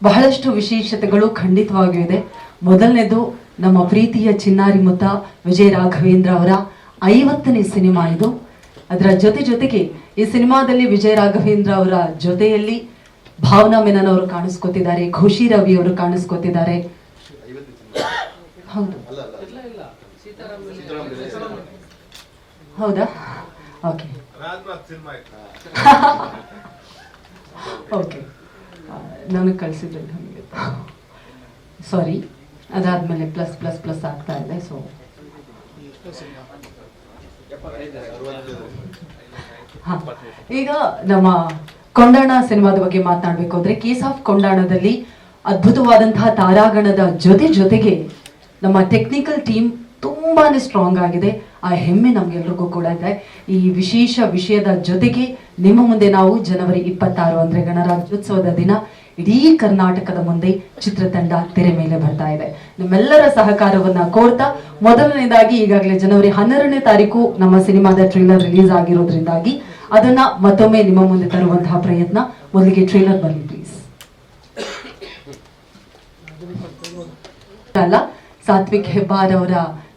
ಬಹಳಷ್ಟು ವಿಶೇಷತೆಗಳು ಖಂಡಿತವಾಗಿಯೂ ಇದೆ. ಮೊದಲನೇದು ನಮ್ಮ ಪ್ರೀತಿಯ ಚಿನ್ನಾರಿ ಮುತ್ತ ವಿಜಯ ರಾಘವೇಂದ್ರ ಅವರ 50ನೇ ಸಿನಿಮಾ ಇದು. ಅದರ ಜೊತೆಗೆ ಈ ಸಿನಿಮಾದಲ್ಲಿ ವಿಜಯ ರಾಘವೇಂದ್ರ ಅವರ ಜೊತೆಯಲ್ಲಿ ಭಾವನಾ ಮೆನನ್ ಅವರು ಕಾಣಿಸ್ಕೊತಿದ್ದಾರೆ, ಖುಷಿ ರವಿ ಅವರು ಕಾಣಿಸ್ಕೊತಿದ್ದಾರೆ. ಹೌದು, ಹೌದಾ? ಓಕೆ ಓಕೆ, ನನಗೆ ಕಳಿಸಿದ್ರೆ ನಮಗೆ ಸಾರಿ. ಅದಾದ್ಮೇಲೆ ಪ್ಲಸ್ ಪ್ಲಸ್ ಪ್ಲಸ್ ಆಗ್ತಾ ಇದೆ. ಸೊ ಈಗ ನಮ್ಮ ಕೊಂಡಾಣ ಸಿನಿಮಾದ ಬಗ್ಗೆ ಮಾತನಾಡಬೇಕು ಅಂದ್ರೆ, ಕೇಸ್ ಆಫ್ ಕೊಂಡಾಣದಲ್ಲಿ ಅದ್ಭುತವಾದಂತಹ ತಾರಾಗಣದ ಜೊತೆಗೆ ನಮ್ಮ ಟೆಕ್ನಿಕಲ್ ಟೀಮ್ ತುಂಬಾನೇ ಸ್ಟ್ರಾಂಗ್ ಆಗಿದೆ. ಆ ಹೆಮ್ಮೆ ನಮ್ಗೆಲ್ರಿಗೂ ಕೂಡ ಇದೆ. ಈ ವಿಶೇಷ ವಿಷಯದ ಜೊತೆಗೆ ನಿಮ್ಮ ಮುಂದೆ ನಾವು ಜನವರಿ 26 ಅಂದ್ರೆ ಗಣರಾಜ್ಯೋತ್ಸವದ ದಿನ ಇಡೀ ಕರ್ನಾಟಕದ ಮುಂದೆ ಚಿತ್ರತಂಡ ತೆರೆ ಮೇಲೆ ಬರ್ತಾ ಇದೆ. ನಿಮ್ಮೆಲ್ಲರ ಸಹಕಾರವನ್ನ ಕೋರ್ತಾ, ಮೊದಲನೇದಾಗಿ ಈಗಾಗಲೇ ಜನವರಿ 12ನೇ ತಾರೀಕು ನಮ್ಮ ಸಿನಿಮಾದ ಟ್ರೇಲರ್ ರಿಲೀಸ್ ಆಗಿರೋದ್ರಿಂದಾಗಿ ಅದನ್ನ ಮತ್ತೊಮ್ಮೆ ನಿಮ್ಮ ಮುಂದೆ ತರುವಂತಹ ಪ್ರಯತ್ನ. ಮೊದಲಿಗೆ ಟ್ರೇಲರ್ ಬನ್ನಿ ಪ್ಲೀಸ್. ಅಲ್ಲ, ಸಾತ್ವಿಕ್ ಹೆಬ್ಬಾರ್ ಅವರ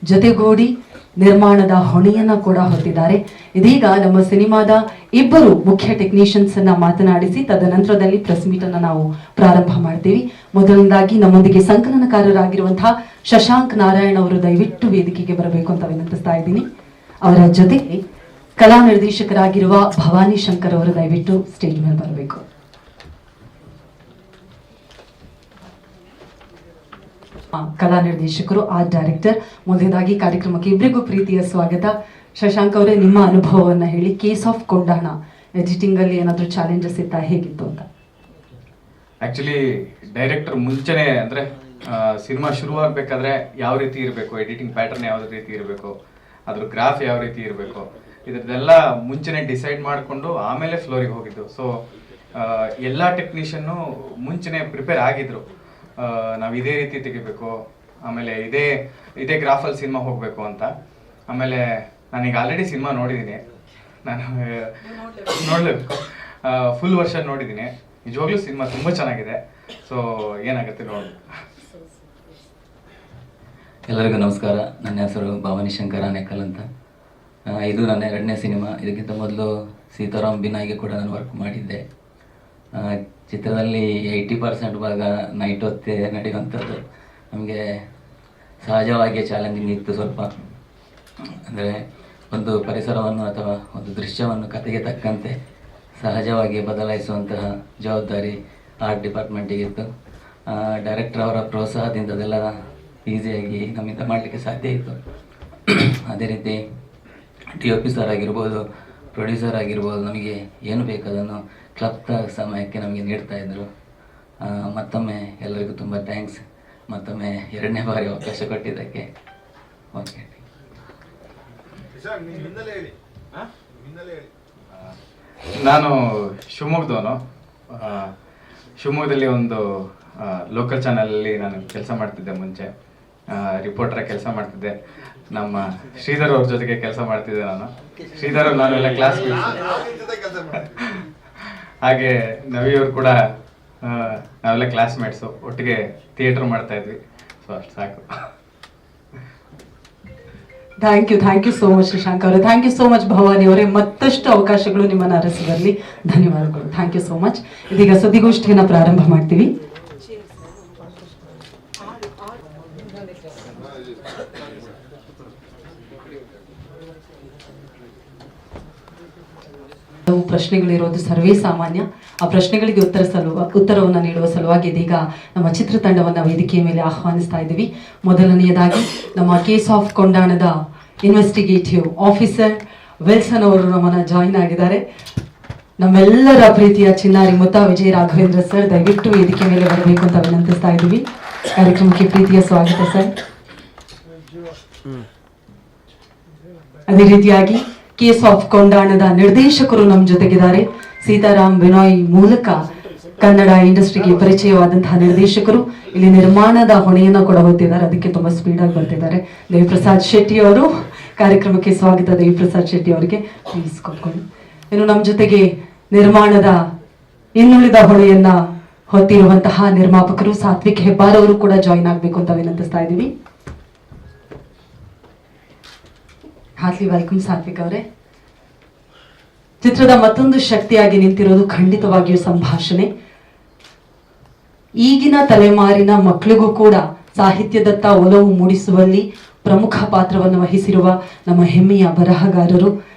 ಜೊತೆಗೂಡಿ ನಿರ್ಮಾಣದ ಹೊಣೆಯನ್ನ ಕೂಡ ಹೊತ್ತಿದ್ದಾರೆ. ಇದೀಗ ನಮ್ಮ ಸಿನಿಮಾದ ಇಬ್ಬರು ಮುಖ್ಯ ಟೆಕ್ನಿಷಿಯನ್ಸ್ ಅನ್ನ ಮಾತನಾಡಿಸಿ ತದನಂತರದಲ್ಲಿ ಪ್ರೆಸ್ ಮೀಟ್ ಅನ್ನ ನಾವು ಪ್ರಾರಂಭ ಮಾಡ್ತೀವಿ. ಮೊದಲನೇದಾಗಿ ನಮ್ಮೊಂದಿಗೆ ಸಂಕಲನಕಾರರಾಗಿರುವಂತಹ ಶಶಾಂಕ್ ನಾರಾಯಣ್ ಅವರು ದಯವಿಟ್ಟು ವೇದಿಕೆಗೆ ಬರಬೇಕು ಅಂತ ವಿನಂತಿಸ್ತಾ ಇದ್ದೀನಿ. ಅವರ ಜೊತೆಗೆ ಕಲಾ ನಿರ್ದೇಶಕರಾಗಿರುವ ಭವಾನಿ ಶಂಕರ್ ಅವರು ದಯವಿಟ್ಟು ಸ್ಟೇಜ್ ಮೇಲೆ ಬರಬೇಕು. ಕಲಾ ನಿರ್ದೇಶಕರು, ಆರ್ಟ್ ಡೈರೆಕ್ಟರ್. ಮೊದಲನೇದಾಗಿ ಕಾರ್ಯಕ್ರಮಕ್ಕೆ ಇಬ್ಬರಿಗೂ ಪ್ರೀತಿಯ ಸ್ವಾಗತ. ಶಶಾಂಕ್ ಅವರೇ, ನಿಮ್ಮ ಅನುಭವವನ್ನ ಹೇಳಿ. ಕೇಸ್ ಆಫ್ ಕೊಂಡಾಣ ಎಡಿಟಿಂಗ್ ಅಲ್ಲಿ ಏನಾದರೂ ಚಾಲೆಂಜಸ್ ಇತ್ತಾ, ಹೇಗಿತ್ತು ಅಂತ? ಆಕ್ಚುಲಿ ಡೈರೆಕ್ಟರ್ ಮುಂಚೆನೆ ಅಂದ್ರೆ ಸಿನಿಮಾ ಶುರುವಾಗಬೇಕಾದ್ರೆ ಯಾವ ರೀತಿ ಇರಬೇಕು, ಎಡಿಟಿಂಗ್ ಪ್ಯಾಟರ್ನ್ ಯಾವ ರೀತಿ ಇರಬೇಕು, ಅದ್ರ ಗ್ರಾಫ್ ಯಾವ ರೀತಿ ಇರಬೇಕು, ಇದ್ರದ್ದೆಲ್ಲ ಮುಂಚೆನೆ ಡಿಸೈಡ್ ಮಾಡಿಕೊಂಡು ಆಮೇಲೆ ಫ್ಲೋರಿಗೆ ಹೋಗಿದ್ದು. ಸೊ ಎಲ್ಲ ಟೆಕ್ನಿಷಿಯನ್ನು ಮುಂಚೆನೆ ಪ್ರಿಪೇರ್ ಆಗಿದ್ರು. ನಾವು ಇದೇ ರೀತಿ ತೆಗಿಬೇಕು, ಆಮೇಲೆ ಇದೇ ಗ್ರಾಫಲ್ಲಿ ಸಿನಿಮಾ ಹೋಗಬೇಕು ಅಂತ. ಆಮೇಲೆ ನಾನೀಗ ಆಲ್ರೆಡಿ ಸಿನಿಮಾ ನೋಡಿದ್ದೀನಿ, ನಾನು ನೋಡಲೇಬೇಕು, ಫುಲ್ ವರ್ಷನ್ ನೋಡಿದ್ದೀನಿ. ನಿಜವಾಗ್ಲೂ ಸಿನಿಮಾ ತುಂಬ ಚೆನ್ನಾಗಿದೆ. ಸೊ ಏನಾಗುತ್ತೆ ನೋಡಿ. ಎಲ್ಲರಿಗೂ ನಮಸ್ಕಾರ. ನನ್ನ ಹೆಸರು ಭವಾನಿ ಶಂಕರ್ ಆನೇಕಲ್ ಅಂತ. ಇದು ನನ್ನ 2ನೇ ಸಿನಿಮಾ. ಇದಕ್ಕಿಂತ ಮೊದಲು ಸೀತಾರಾಮ್ ಬಿನಾಯ್ಗೆ ಕೂಡ ನಾನು ವರ್ಕ್ ಮಾಡಿದ್ದೆ. ಚಿತ್ರದಲ್ಲಿ 80% ಭಾಗ ನೈಟ್ ಹೊತ್ತೇ ನಡೆಯುವಂಥದ್ದು. ನಮಗೆ ಸಹಜವಾಗಿ ಚಾಲೆಂಜಿಂಗ್ ಇತ್ತು ಸ್ವಲ್ಪ. ಅಂದರೆ ಒಂದು ಪರಿಸರವನ್ನು ಅಥವಾ ಒಂದು ದೃಶ್ಯವನ್ನು ಕಥೆಗೆ ತಕ್ಕಂತೆ ಸಹಜವಾಗಿ ಬದಲಾಯಿಸುವಂತಹ ಜವಾಬ್ದಾರಿ ಆರ್ಟ್ ಡಿಪಾರ್ಟ್ಮೆಂಟಿಗಿತ್ತು. ಡೈರೆಕ್ಟರ್ ಅವರ ಪ್ರೋತ್ಸಾಹದಿಂದ ಅದೆಲ್ಲ ಈಸಿಯಾಗಿ ನಮ್ಮಿಂದ ಮಾಡಲಿಕ್ಕೆ ಸಾಧ್ಯ ಇತ್ತು. ಅದೇ ರೀತಿ DOP ಸರ್ ಆಗಿರ್ಬೋದು, ಪ್ರೊಡ್ಯೂಸರ್ ಆಗಿರ್ಬೋದು, ನಮಗೆ ಏನು ಬೇಕು ಅದನ್ನು ಕ್ಲಪ್ತ ಸಮಯಕ್ಕೆ ನಮಗೆ ನೀಡ್ತಾ ಇದ್ದರು. ಮತ್ತೊಮ್ಮೆ ಎಲ್ಲರಿಗೂ ತುಂಬ ಥ್ಯಾಂಕ್ಸ್. ಮತ್ತೊಮ್ಮೆ 2ನೇ ಬಾರಿ ಅವಕಾಶ ಕೊಟ್ಟಿದ್ದಕ್ಕೆ. ಓಕೆ, ನಾನು ಶಿವಮೊಗ್ಗದವನು. ಶಿವಮೊಗ್ಗದಲ್ಲಿ ಒಂದು ಲೋಕಲ್ ಚಾನಲಲ್ಲಿ ನಾನು ಕೆಲಸ ಮಾಡ್ತಿದ್ದೆ. ಮುಂಚೆ ರಿಪೋರ್ಟರ್ ಕೆಲಸ ಮಾಡ್ತಿದ್ದೆ. ನಮ್ಮ ಶ್ರೀಧರ್ ಅವ್ರ ಜೊತೆಗೆ ಕೆಲಸ ಮಾಡ್ತಿದ್ದೆ ನಾನು. ಶ್ರೀಧರ್ ನಾನು ಎಲ್ಲ ಕ್ಲಾಸ್ ಹಾಗೆ ನವಿಯವ್ರು ಕೂಡ ನಾವೆಲ್ಲ ಕ್ಲಾಸ್ಮೇಟ್ಸು, ಒಟ್ಟಿಗೆ ಥಿಯೇಟರ್ ಮಾಡ್ತಾ ಇದ್ವಿ. ಸೊ ಅಷ್ಟು ಸಾಕು. Thank you so much Shashank ಅವರೇ. Thank you so much Bhavani ಅವರೇ. ಮತ್ತಷ್ಟು ಅವಕಾಶಗಳು ನಿಮ್ಮನ್ನು ಅರಸಿರಲಿ. ಧನ್ಯವಾದಗಳು. Thank you so much. ಇದೀಗ ಸುದ್ದಿಗೋಷ್ಠಿಯನ್ನು ಪ್ರಾರಂಭ ಮಾಡ್ತೀವಿ. ಪ್ರಶ್ನೆಗಳಿರೋದು ಸರ್ವೇ ಸಾಮಾನ್ಯ. ಆ ಪ್ರಶ್ನೆಗಳಿಗೆ ಉತ್ತರವನ್ನು ನೀಡುವ ಸಲುವಾಗಿ ಇದೀಗ ನಮ್ಮ ಚಿತ್ರತಂಡವನ್ನು ವೇದಿಕೆಯ ಮೇಲೆ ಆಹ್ವಾನಿಸ್ತಾ ಇದ್ದೀವಿ. ಮೊದಲನೆಯದಾಗಿ ನಮ್ಮ ಕೇಸ್ ಆಫ್ ಕೊಂಡಾಣದ ಇನ್ವೆಸ್ಟಿಗೇಟಿವ್ ಆಫೀಸರ್ ವಿಲ್ಸನ್ ಅವರು ನಮ್ಮನ್ನ ಜಾಯಿನ್ ಆಗಿದ್ದಾರೆ. ನಮ್ಮೆಲ್ಲರ ಪ್ರೀತಿಯ ಚಿನ್ನಾರಿ ಮುತ್ತ ವಿಜಯ ರಾಘವೇಂದ್ರ ಸರ್ ದಯವಿಟ್ಟು ವೇದಿಕೆ ಮೇಲೆ ಬರಬೇಕು ಅಂತ ವಿನಂತಿಸ್ತಾ ಇದ್ದೀವಿ. ಕಾರ್ಯಕ್ರಮಕ್ಕೆ ಪ್ರೀತಿಯ ಸ್ವಾಗತ ಸರ್. ಅದೇ ರೀತಿಯಾಗಿ ಕೇಸ್ ಆಫ್ ಕೊಂಡಾಣದ ನಿರ್ದೇಶಕರು ನಮ್ಮ ಜೊತೆಗಿದ್ದಾರೆ. ಸೀತಾರಾಮ್ ಬಿನಾಯ್ ಮೂಲಕ ಕನ್ನಡ ಇಂಡಸ್ಟ್ರಿಗೆ ಪರಿಚಯವಾದಂತಹ ನಿರ್ದೇಶಕರು ಇಲ್ಲಿ ನಿರ್ಮಾಣದ ಹೊಣೆಯನ್ನು ಕೂಡ ಹೊತ್ತಿದ್ದಾರೆ. ಅದಕ್ಕೆ ತುಂಬಾ ಸ್ಪೀಡ್ ಆಗಿ ಬರ್ತಿದ್ದಾರೆ. ದೇವಿಪ್ರಸಾದ್ ಶೆಟ್ಟಿ ಅವರು ಕಾರ್ಯಕ್ರಮಕ್ಕೆ ಸ್ವಾಗತ. ದೇವಿಪ್ರಸಾದ್ ಶೆಟ್ಟಿ ಅವರಿಗೆ ಪ್ಲೀಸ್ ಕೊಟ್ಕೊಂಡು. ಇನ್ನು ನಮ್ಮ ಜೊತೆಗೆ ನಿರ್ಮಾಣದ ಇನ್ನುಳಿದ ಹೊಣೆಯನ್ನ ಹೊತ್ತಿರುವಂತಹ ನಿರ್ಮಾಪಕರು ಸಾತ್ವಿಕ್ ಹೆಬ್ಬಾರ್ ಅವರು ಕೂಡ ಜಾಯಿನ್ ಆಗಬೇಕು ಅಂತ ವಿನಂತಿಸ್ತಾ ಇದ್ದೀವಿ. ಹಾರ್ಟ್ಲಿ ವೆಲ್ಕಮ್ ಸಾತ್ವಿಕ್ ಅವರೇ. ಚಿತ್ರದ ಮತ್ತೊಂದು ಶಕ್ತಿಯಾಗಿ ನಿಂತಿರೋದು ಖಂಡಿತವಾಗಿಯೂ ಸಂಭಾಷಣೆ. ಈಗಿನ ತಲೆಮಾರಿನ ಮಕ್ಕಳಿಗೂ ಕೂಡ ಸಾಹಿತ್ಯದತ್ತ ಒಲವು ಮೂಡಿಸುವಲ್ಲಿ ಪ್ರಮುಖ ಪಾತ್ರವನ್ನು ವಹಿಸಿರುವ ನಮ್ಮ ಹೆಮ್ಮೆಯ ಬರಹಗಾರರು,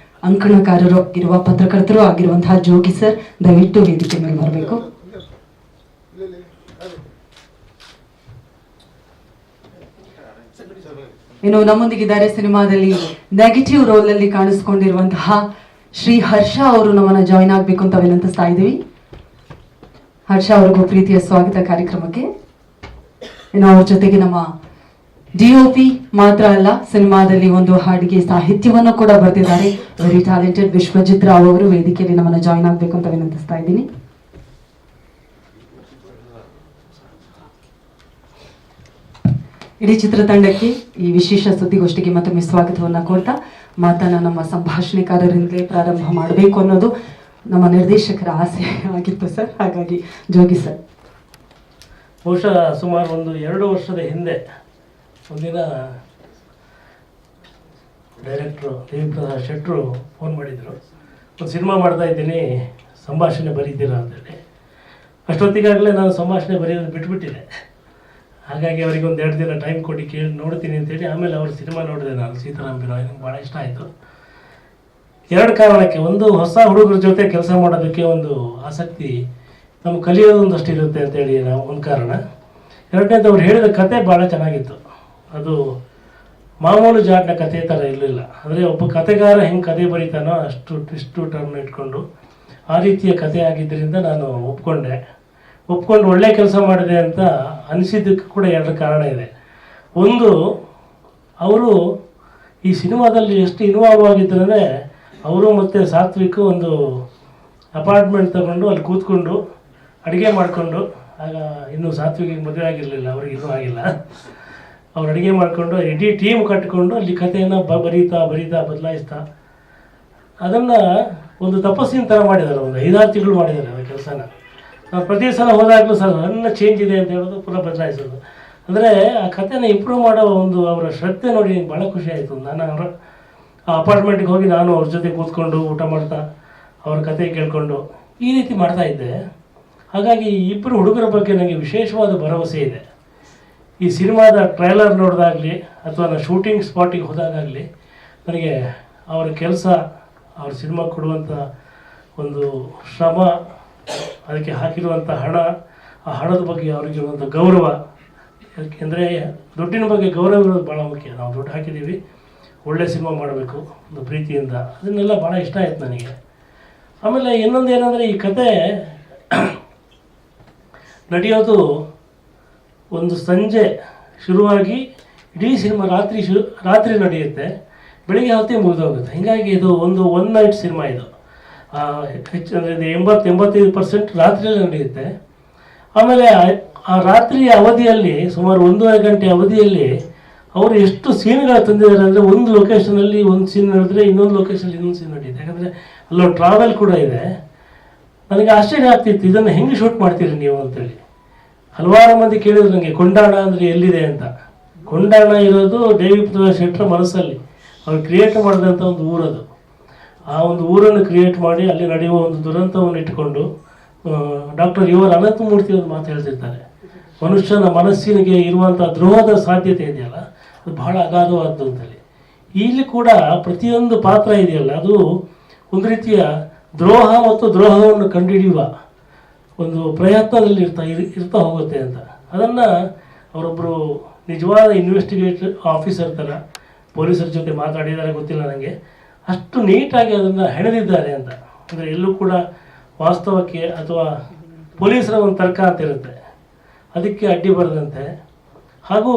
ಅಂಕಣಕಾರರು ಆಗಿರುವ, ಪತ್ರಕರ್ತರು ಆಗಿರುವಂತಹ ಜೋಗಿ ಸರ್ ದಯವಿಟ್ಟು ವೇದಿಕೆ ಮೇಲೆ ಬರಬೇಕು. ಇನ್ನು ನಮ್ಮೊಂದಿಗಿದ್ದಾರೆ ಸಿನಿಮಾದಲ್ಲಿ ನೆಗೆಟಿವ್ ರೋಲ್ ಅಲ್ಲಿ ಕಾಣಿಸ್ಕೊಂಡಿರುವಂತಹ ಶ್ರೀ ಹರ್ಷ ಅವರು ನಮ್ಮನ್ನ ಜಾಯಿನ್ ಆಗ್ಬೇಕು ಅಂತ ವಿನಂತಿಸ್ತಾ ಇದ್ದೀವಿ. ಹರ್ಷ ಅವ್ರಿಗೂ ಪ್ರೀತಿಯ ಸ್ವಾಗತ ಕಾರ್ಯಕ್ರಮಕ್ಕೆ. ಇನ್ನು ಅವ್ರ ಜೊತೆಗೆ ನಮ್ಮ DOP ಮಾತ್ರ ಅಲ್ಲ, ಸಿನಿಮಾದಲ್ಲಿ ಒಂದು ಹಾಡಿಗೆ ಸಾಹಿತ್ಯವನ್ನು ಕೂಡ ಬರೆದಿದ್ದಾರೆ. ವೆರಿ ಟ್ಯಾಲೆಂಟೆಡ್ ವಿಶ್ವಜಿತ್ ರಾವ್ ಅವರು ವೇದಿಕೆಯಲ್ಲಿ ನಮ್ಮನ್ನ ಜಾಯಿನ್ ಆಗ್ಬೇಕು ಅಂತ ವಿನಂತಿಸ್ತಾ ಇದ್ದೀನಿ. ಇಡೀ ಚಿತ್ರತಂಡಕ್ಕೆ ಈ ವಿಶೇಷ ಸುದ್ದಿಗೋಷ್ಠಿಗೆ ಮತ್ತೊಮ್ಮೆ ಸ್ವಾಗತವನ್ನ ಕೊಡ್ತಾ ಮಾತನ್ನ ನಮ್ಮ ಸಂಭಾಷಣೆಕಾರರಿಂದಲೇ ಪ್ರಾರಂಭ ಮಾಡಬೇಕು ಅನ್ನೋದು ನಮ್ಮ ನಿರ್ದೇಶಕರ ಆಸೆ ಆಗಿತ್ತು ಸರ್. ಹಾಗಾಗಿ ಜೋಗಿ ಸರ್, ಬಹುಶಃ ಸುಮಾರು 2 ವರ್ಷದ ಹಿಂದೆ ಒಂದಿನ ಡೈರೆಕ್ಟ್ರು ದೇವಿಪ್ರಸಾದ್ ಶೆಟ್ಟರು ಫೋನ್ ಮಾಡಿದರು. ಒಂದು ಸಿನಿಮಾ ಮಾಡ್ತಾ ಇದ್ದೀನಿ, ಸಂಭಾಷಣೆ ಬರೀತೀರಾ ಅಂತೇಳಿ. ಅಷ್ಟೊತ್ತಿಗಾಗಲೇ ನಾನು ಸಂಭಾಷಣೆ ಬರೆಯೋದು ಬಿಟ್ಬಿಟ್ಟಿದ್ದೆ. ಹಾಗಾಗಿ ಅವರಿಗೆ 1-2 ದಿನ ಟೈಮ್ ಕೊಟ್ಟು ಕೇಳಿ ನೋಡ್ತೀನಿ ಅಂತೇಳಿ ಆಮೇಲೆ ಅವ್ರ ಸಿನಿಮಾ ನೋಡಿದೆ ನಾನು, ಸೀತಾರಾಮ್ ಬಿನಾಯ್. ನನಗೆ ಭಾಳ ಇಷ್ಟ ಆಯಿತು. 2 ಕಾರಣಕ್ಕೆ. ಒಂದು, ಹೊಸ ಹುಡುಗರ ಜೊತೆ ಕೆಲಸ ಮಾಡೋದಕ್ಕೆ ಒಂದು ಆಸಕ್ತಿ, ನಮ್ಗೆ ಕಲಿಯೋದೊಂದಷ್ಟು ಇರುತ್ತೆ ಅಂತೇಳಿ ನಾವು ಒಂದು ಕಾರಣ. 2ನೇದು, ಅವ್ರು ಹೇಳಿದ ಕತೆ ಭಾಳ ಚೆನ್ನಾಗಿತ್ತು. ಅದು ಮಾಮೂಲು ಜಾಟ್ನ ಕತೆ ಥರ ಇರಲಿಲ್ಲ. ಅಂದರೆ ಒಬ್ಬ ಕತೆಗಾರ ಹೆಂಗೆ ಕತೆ ಬರೀತಾನೋ ಅಷ್ಟು ಟ್ವಿಸ್ಟು ಟರ್ನ್ ಇಟ್ಕೊಂಡು ಆ ರೀತಿಯ ಕತೆ ಆಗಿದ್ದರಿಂದ ನಾನು ಒಪ್ಕೊಂಡು ಒಳ್ಳೆ ಕೆಲಸ ಮಾಡಿದೆ ಅಂತ ಅನಿಸಿದ್ದಕ್ಕೆ ಕೂಡ 2 ಕಾರಣ ಇದೆ. ಒಂದು, ಅವರು ಈ ಸಿನಿಮಾದಲ್ಲಿ ಎಷ್ಟು ಇನ್ವಾಲ್ವ್ ಆಗಿದ್ದರೆ, ಅವರು ಮತ್ತು ಸಾತ್ವಿಕ್ ಒಂದು ಅಪಾರ್ಟ್ಮೆಂಟ್ ತಗೊಂಡು ಅಲ್ಲಿ ಕೂತ್ಕೊಂಡು ಅಡುಗೆ ಮಾಡಿಕೊಂಡು, ಆಗ ಇನ್ನೂ ಸಾತ್ವಿಕಿಗೆ ಮದುವೆ ಆಗಿರಲಿಲ್ಲ, ಅವ್ರಿಗೆ ಇನ್ನೂ ಆಗಿಲ್ಲ, ಅವ್ರು ಅಡುಗೆ ಮಾಡಿಕೊಂಡು ಇಡೀ ಟೀಮ್ ಕಟ್ಟಿಕೊಂಡು ಅಲ್ಲಿ ಕಥೆಯನ್ನು ಬರೀತಾ ಬದಲಾಯಿಸ್ತಾ ಅದನ್ನು ಒಂದು ತಪಸ್ಸಿನ ಥರ ಮಾಡಿದ್ದಾರೆ. ಒಂದು 5-6 ತಿಂಗಳು ಮಾಡಿದ್ದಾರೆ ಆ ಕೆಲಸನ. ನಾವು ಪ್ರತಿ ಸಲ ಹೋದಾಗಲೂ ಸರ್ ನನ್ನ ಚೇಂಜ್ ಇದೆ ಅಂತ ಹೇಳೋದು, ಪುನಃ ಬದಲಾಯಿಸೋದು. ಅಂದರೆ ಆ ಕಥೆನ ಇಂಪ್ರೂವ್ ಮಾಡೋ ಒಂದು ಅವರ ಶ್ರದ್ಧೆ ನೋಡಿ ನನಗೆ ಭಾಳ ಖುಷಿ ಆಯಿತು. ನಾನು ಅವರ ಆ ಅಪಾರ್ಟ್ಮೆಂಟ್ಗೆ ಹೋಗಿ ನಾನು ಅವ್ರ ಜೊತೆ ಕೂತ್ಕೊಂಡು ಊಟ ಮಾಡ್ತಾ ಅವ್ರ ಕತೆ ಕೇಳಿಕೊಂಡು ಈ ರೀತಿ ಮಾಡ್ತಾಯಿದ್ದೆ. ಹಾಗಾಗಿ ಇಬ್ಬರು ಹುಡುಗರ ಬಗ್ಗೆ ನನಗೆ ವಿಶೇಷವಾದ ಭರವಸೆ ಇದೆ. ಈ ಸಿನಿಮಾದ ಟ್ರೈಲರ್ ನೋಡಿದಾಗಲಿ ಅಥವಾ ನಾನು ಶೂಟಿಂಗ್ ಸ್ಪಾಟಿಗೆ ಹೋದಾಗಲಿ ನನಗೆ ಅವರ ಕೆಲಸ, ಅವ್ರ ಸಿನಿಮಾ ಕೊಡುವಂಥ ಒಂದು ಶ್ರಮ, ಅದಕ್ಕೆ ಹಾಕಿರುವಂಥ ಹಣ, ಆ ಹಣದ ಬಗ್ಗೆ ಅವ್ರಿಗಿರುವಂಥ ಗೌರವ. ಯಾಕೆಂದರೆ ದುಡ್ಡಿನ ಬಗ್ಗೆ ಗೌರವ ಇರೋದು ಭಾಳ ಮುಖ್ಯ. ನಾವು ದುಡ್ಡು ಹಾಕಿದ್ದೀವಿ, ಒಳ್ಳೆ ಸಿನಿಮಾ ಮಾಡಬೇಕು ಒಂದು ಪ್ರೀತಿಯಿಂದ, ಅದನ್ನೆಲ್ಲ ಭಾಳ ಇಷ್ಟ ಆಯ್ತು ನನಗೆ. ಆಮೇಲೆ ಇನ್ನೊಂದು ಏನಂದರೆ, ಈ ಕತೆ ನಡೆಯೋದು ಒಂದು ಸಂಜೆ ಶುರುವಾಗಿ ಇಡೀ ಸಿನಿಮಾ ರಾತ್ರಿ ನಡೆಯುತ್ತೆ, ಬೆಳಿಗ್ಗೆ ಹೊತ್ತಿಗೆ ಮುಗಿದೋಗುತ್ತೆ. ಹೀಗಾಗಿ ಇದು ಒಂದು 1 ನೈಟ್ ಸಿನಿಮಾ. ಇದು ಹೆಚ್ಚು ಅಂದರೆ 80-85% ರಾತ್ರಿಯಲ್ಲೇ ನಡೆಯುತ್ತೆ. ಆಮೇಲೆ ಆ ರಾತ್ರಿಯ ಅವಧಿಯಲ್ಲಿ ಸುಮಾರು 1.5 ಗಂಟೆ ಅವಧಿಯಲ್ಲಿ ಅವರು ಎಷ್ಟು ಸೀನ್ಗಳು ತಂದಿದ್ದಾರೆ ಅಂದರೆ, ಒಂದು ಲೊಕೇಶನಲ್ಲಿ ಒಂದು ಸೀನ್ ನಡೆದ್ರೆ ಇನ್ನೊಂದು ಲೊಕೇಶನಲ್ಲಿ ಇನ್ನೊಂದು ಸೀನ್ ನಡೆಯುತ್ತೆ. ಯಾಕಂದರೆ ಅಲ್ಲೊಂದು ಟ್ರಾವೆಲ್ ಕೂಡ ಇದೆ. ನನಗೆ ಆಶ್ಚರ್ಯ ಆಗ್ತಿತ್ತು, ಇದನ್ನು ಹೆಂಗೆ ಶೂಟ್ ಮಾಡ್ತೀರಿ ನೀವು ಅಂತೇಳಿ. ಹಲವಾರು ಮಂದಿ ಕೇಳಿದ್ರು ನನಗೆ, ಕೊಂಡಾಣ ಅಂದರೆ ಎಲ್ಲಿದೆ ಅಂತ. ಕೊಂಡಾಣ ಇರೋದು ದೇವಿಪ್ರಸಾದ್ ಶೆಟ್ಟರ ಮನಸ್ಸಲ್ಲಿ ಅವ್ರು ಕ್ರಿಯೇಟ್ ಮಾಡಿದಂಥ ಒಂದು ಊರದು. ಆ ಒಂದು ಊರನ್ನು ಕ್ರಿಯೇಟ್ ಮಾಡಿ ಅಲ್ಲಿ ನಡೆಯುವ ಒಂದು ದುರಂತವನ್ನು ಇಟ್ಟುಕೊಂಡು ಡಾಕ್ಟರ್ ಅನಂತಮೂರ್ತಿ ಒಂದು ಮಾತು ಹೇಳ್ತಿರ್ತಾರೆ, ಮನುಷ್ಯನ ಮನಸ್ಸಿನಿಗೆ ಇರುವಂಥ ದ್ರೋಹದ ಸಾಧ್ಯತೆ ಇದೆಯಲ್ಲ, ಅದು ಬಹಳ ಅಗಾಧವಾದ್ದು ಅಂತೇಳಿ. ಇಲ್ಲಿ ಕೂಡ ಪ್ರತಿಯೊಂದು ಪಾತ್ರ ಇದೆಯಲ್ಲ, ಅದು ಒಂದು ರೀತಿಯ ದ್ರೋಹ ಮತ್ತು ದ್ರೋಹವನ್ನು ಕಂಡುಹಿಡಿಯುವ ಒಂದು ಪ್ರಯತ್ನದಲ್ಲಿ ಇರ್ತಾ ಹೋಗುತ್ತೆ ಅಂತ. ಅದನ್ನು ಅವರೊಬ್ಬರು ನಿಜವಾದ ಇನ್ವೆಸ್ಟಿಗೇಟರ್ ಆಫೀಸರ್ ಥರ ಪೊಲೀಸರ ಜೊತೆ ಮಾತಾಡಿದ್ದಾರೆ, ಗೊತ್ತಿಲ್ಲ ನನಗೆ, ಅಷ್ಟು ನೀಟಾಗಿ ಅದನ್ನು ಹೆಣೆದಿದ್ದಾರೆ ಅಂತ. ಅಂದರೆ ಎಲ್ಲೂ ಕೂಡ ವಾಸ್ತವಕ್ಕೆ ಅಥವಾ ಪೊಲೀಸರ ಒಂದು ತರ್ಕ ಅಂತ ಇರುತ್ತೆ, ಅದಕ್ಕೆ ಅಡ್ಡಿ ಬರದಂತೆ. ಹಾಗೂ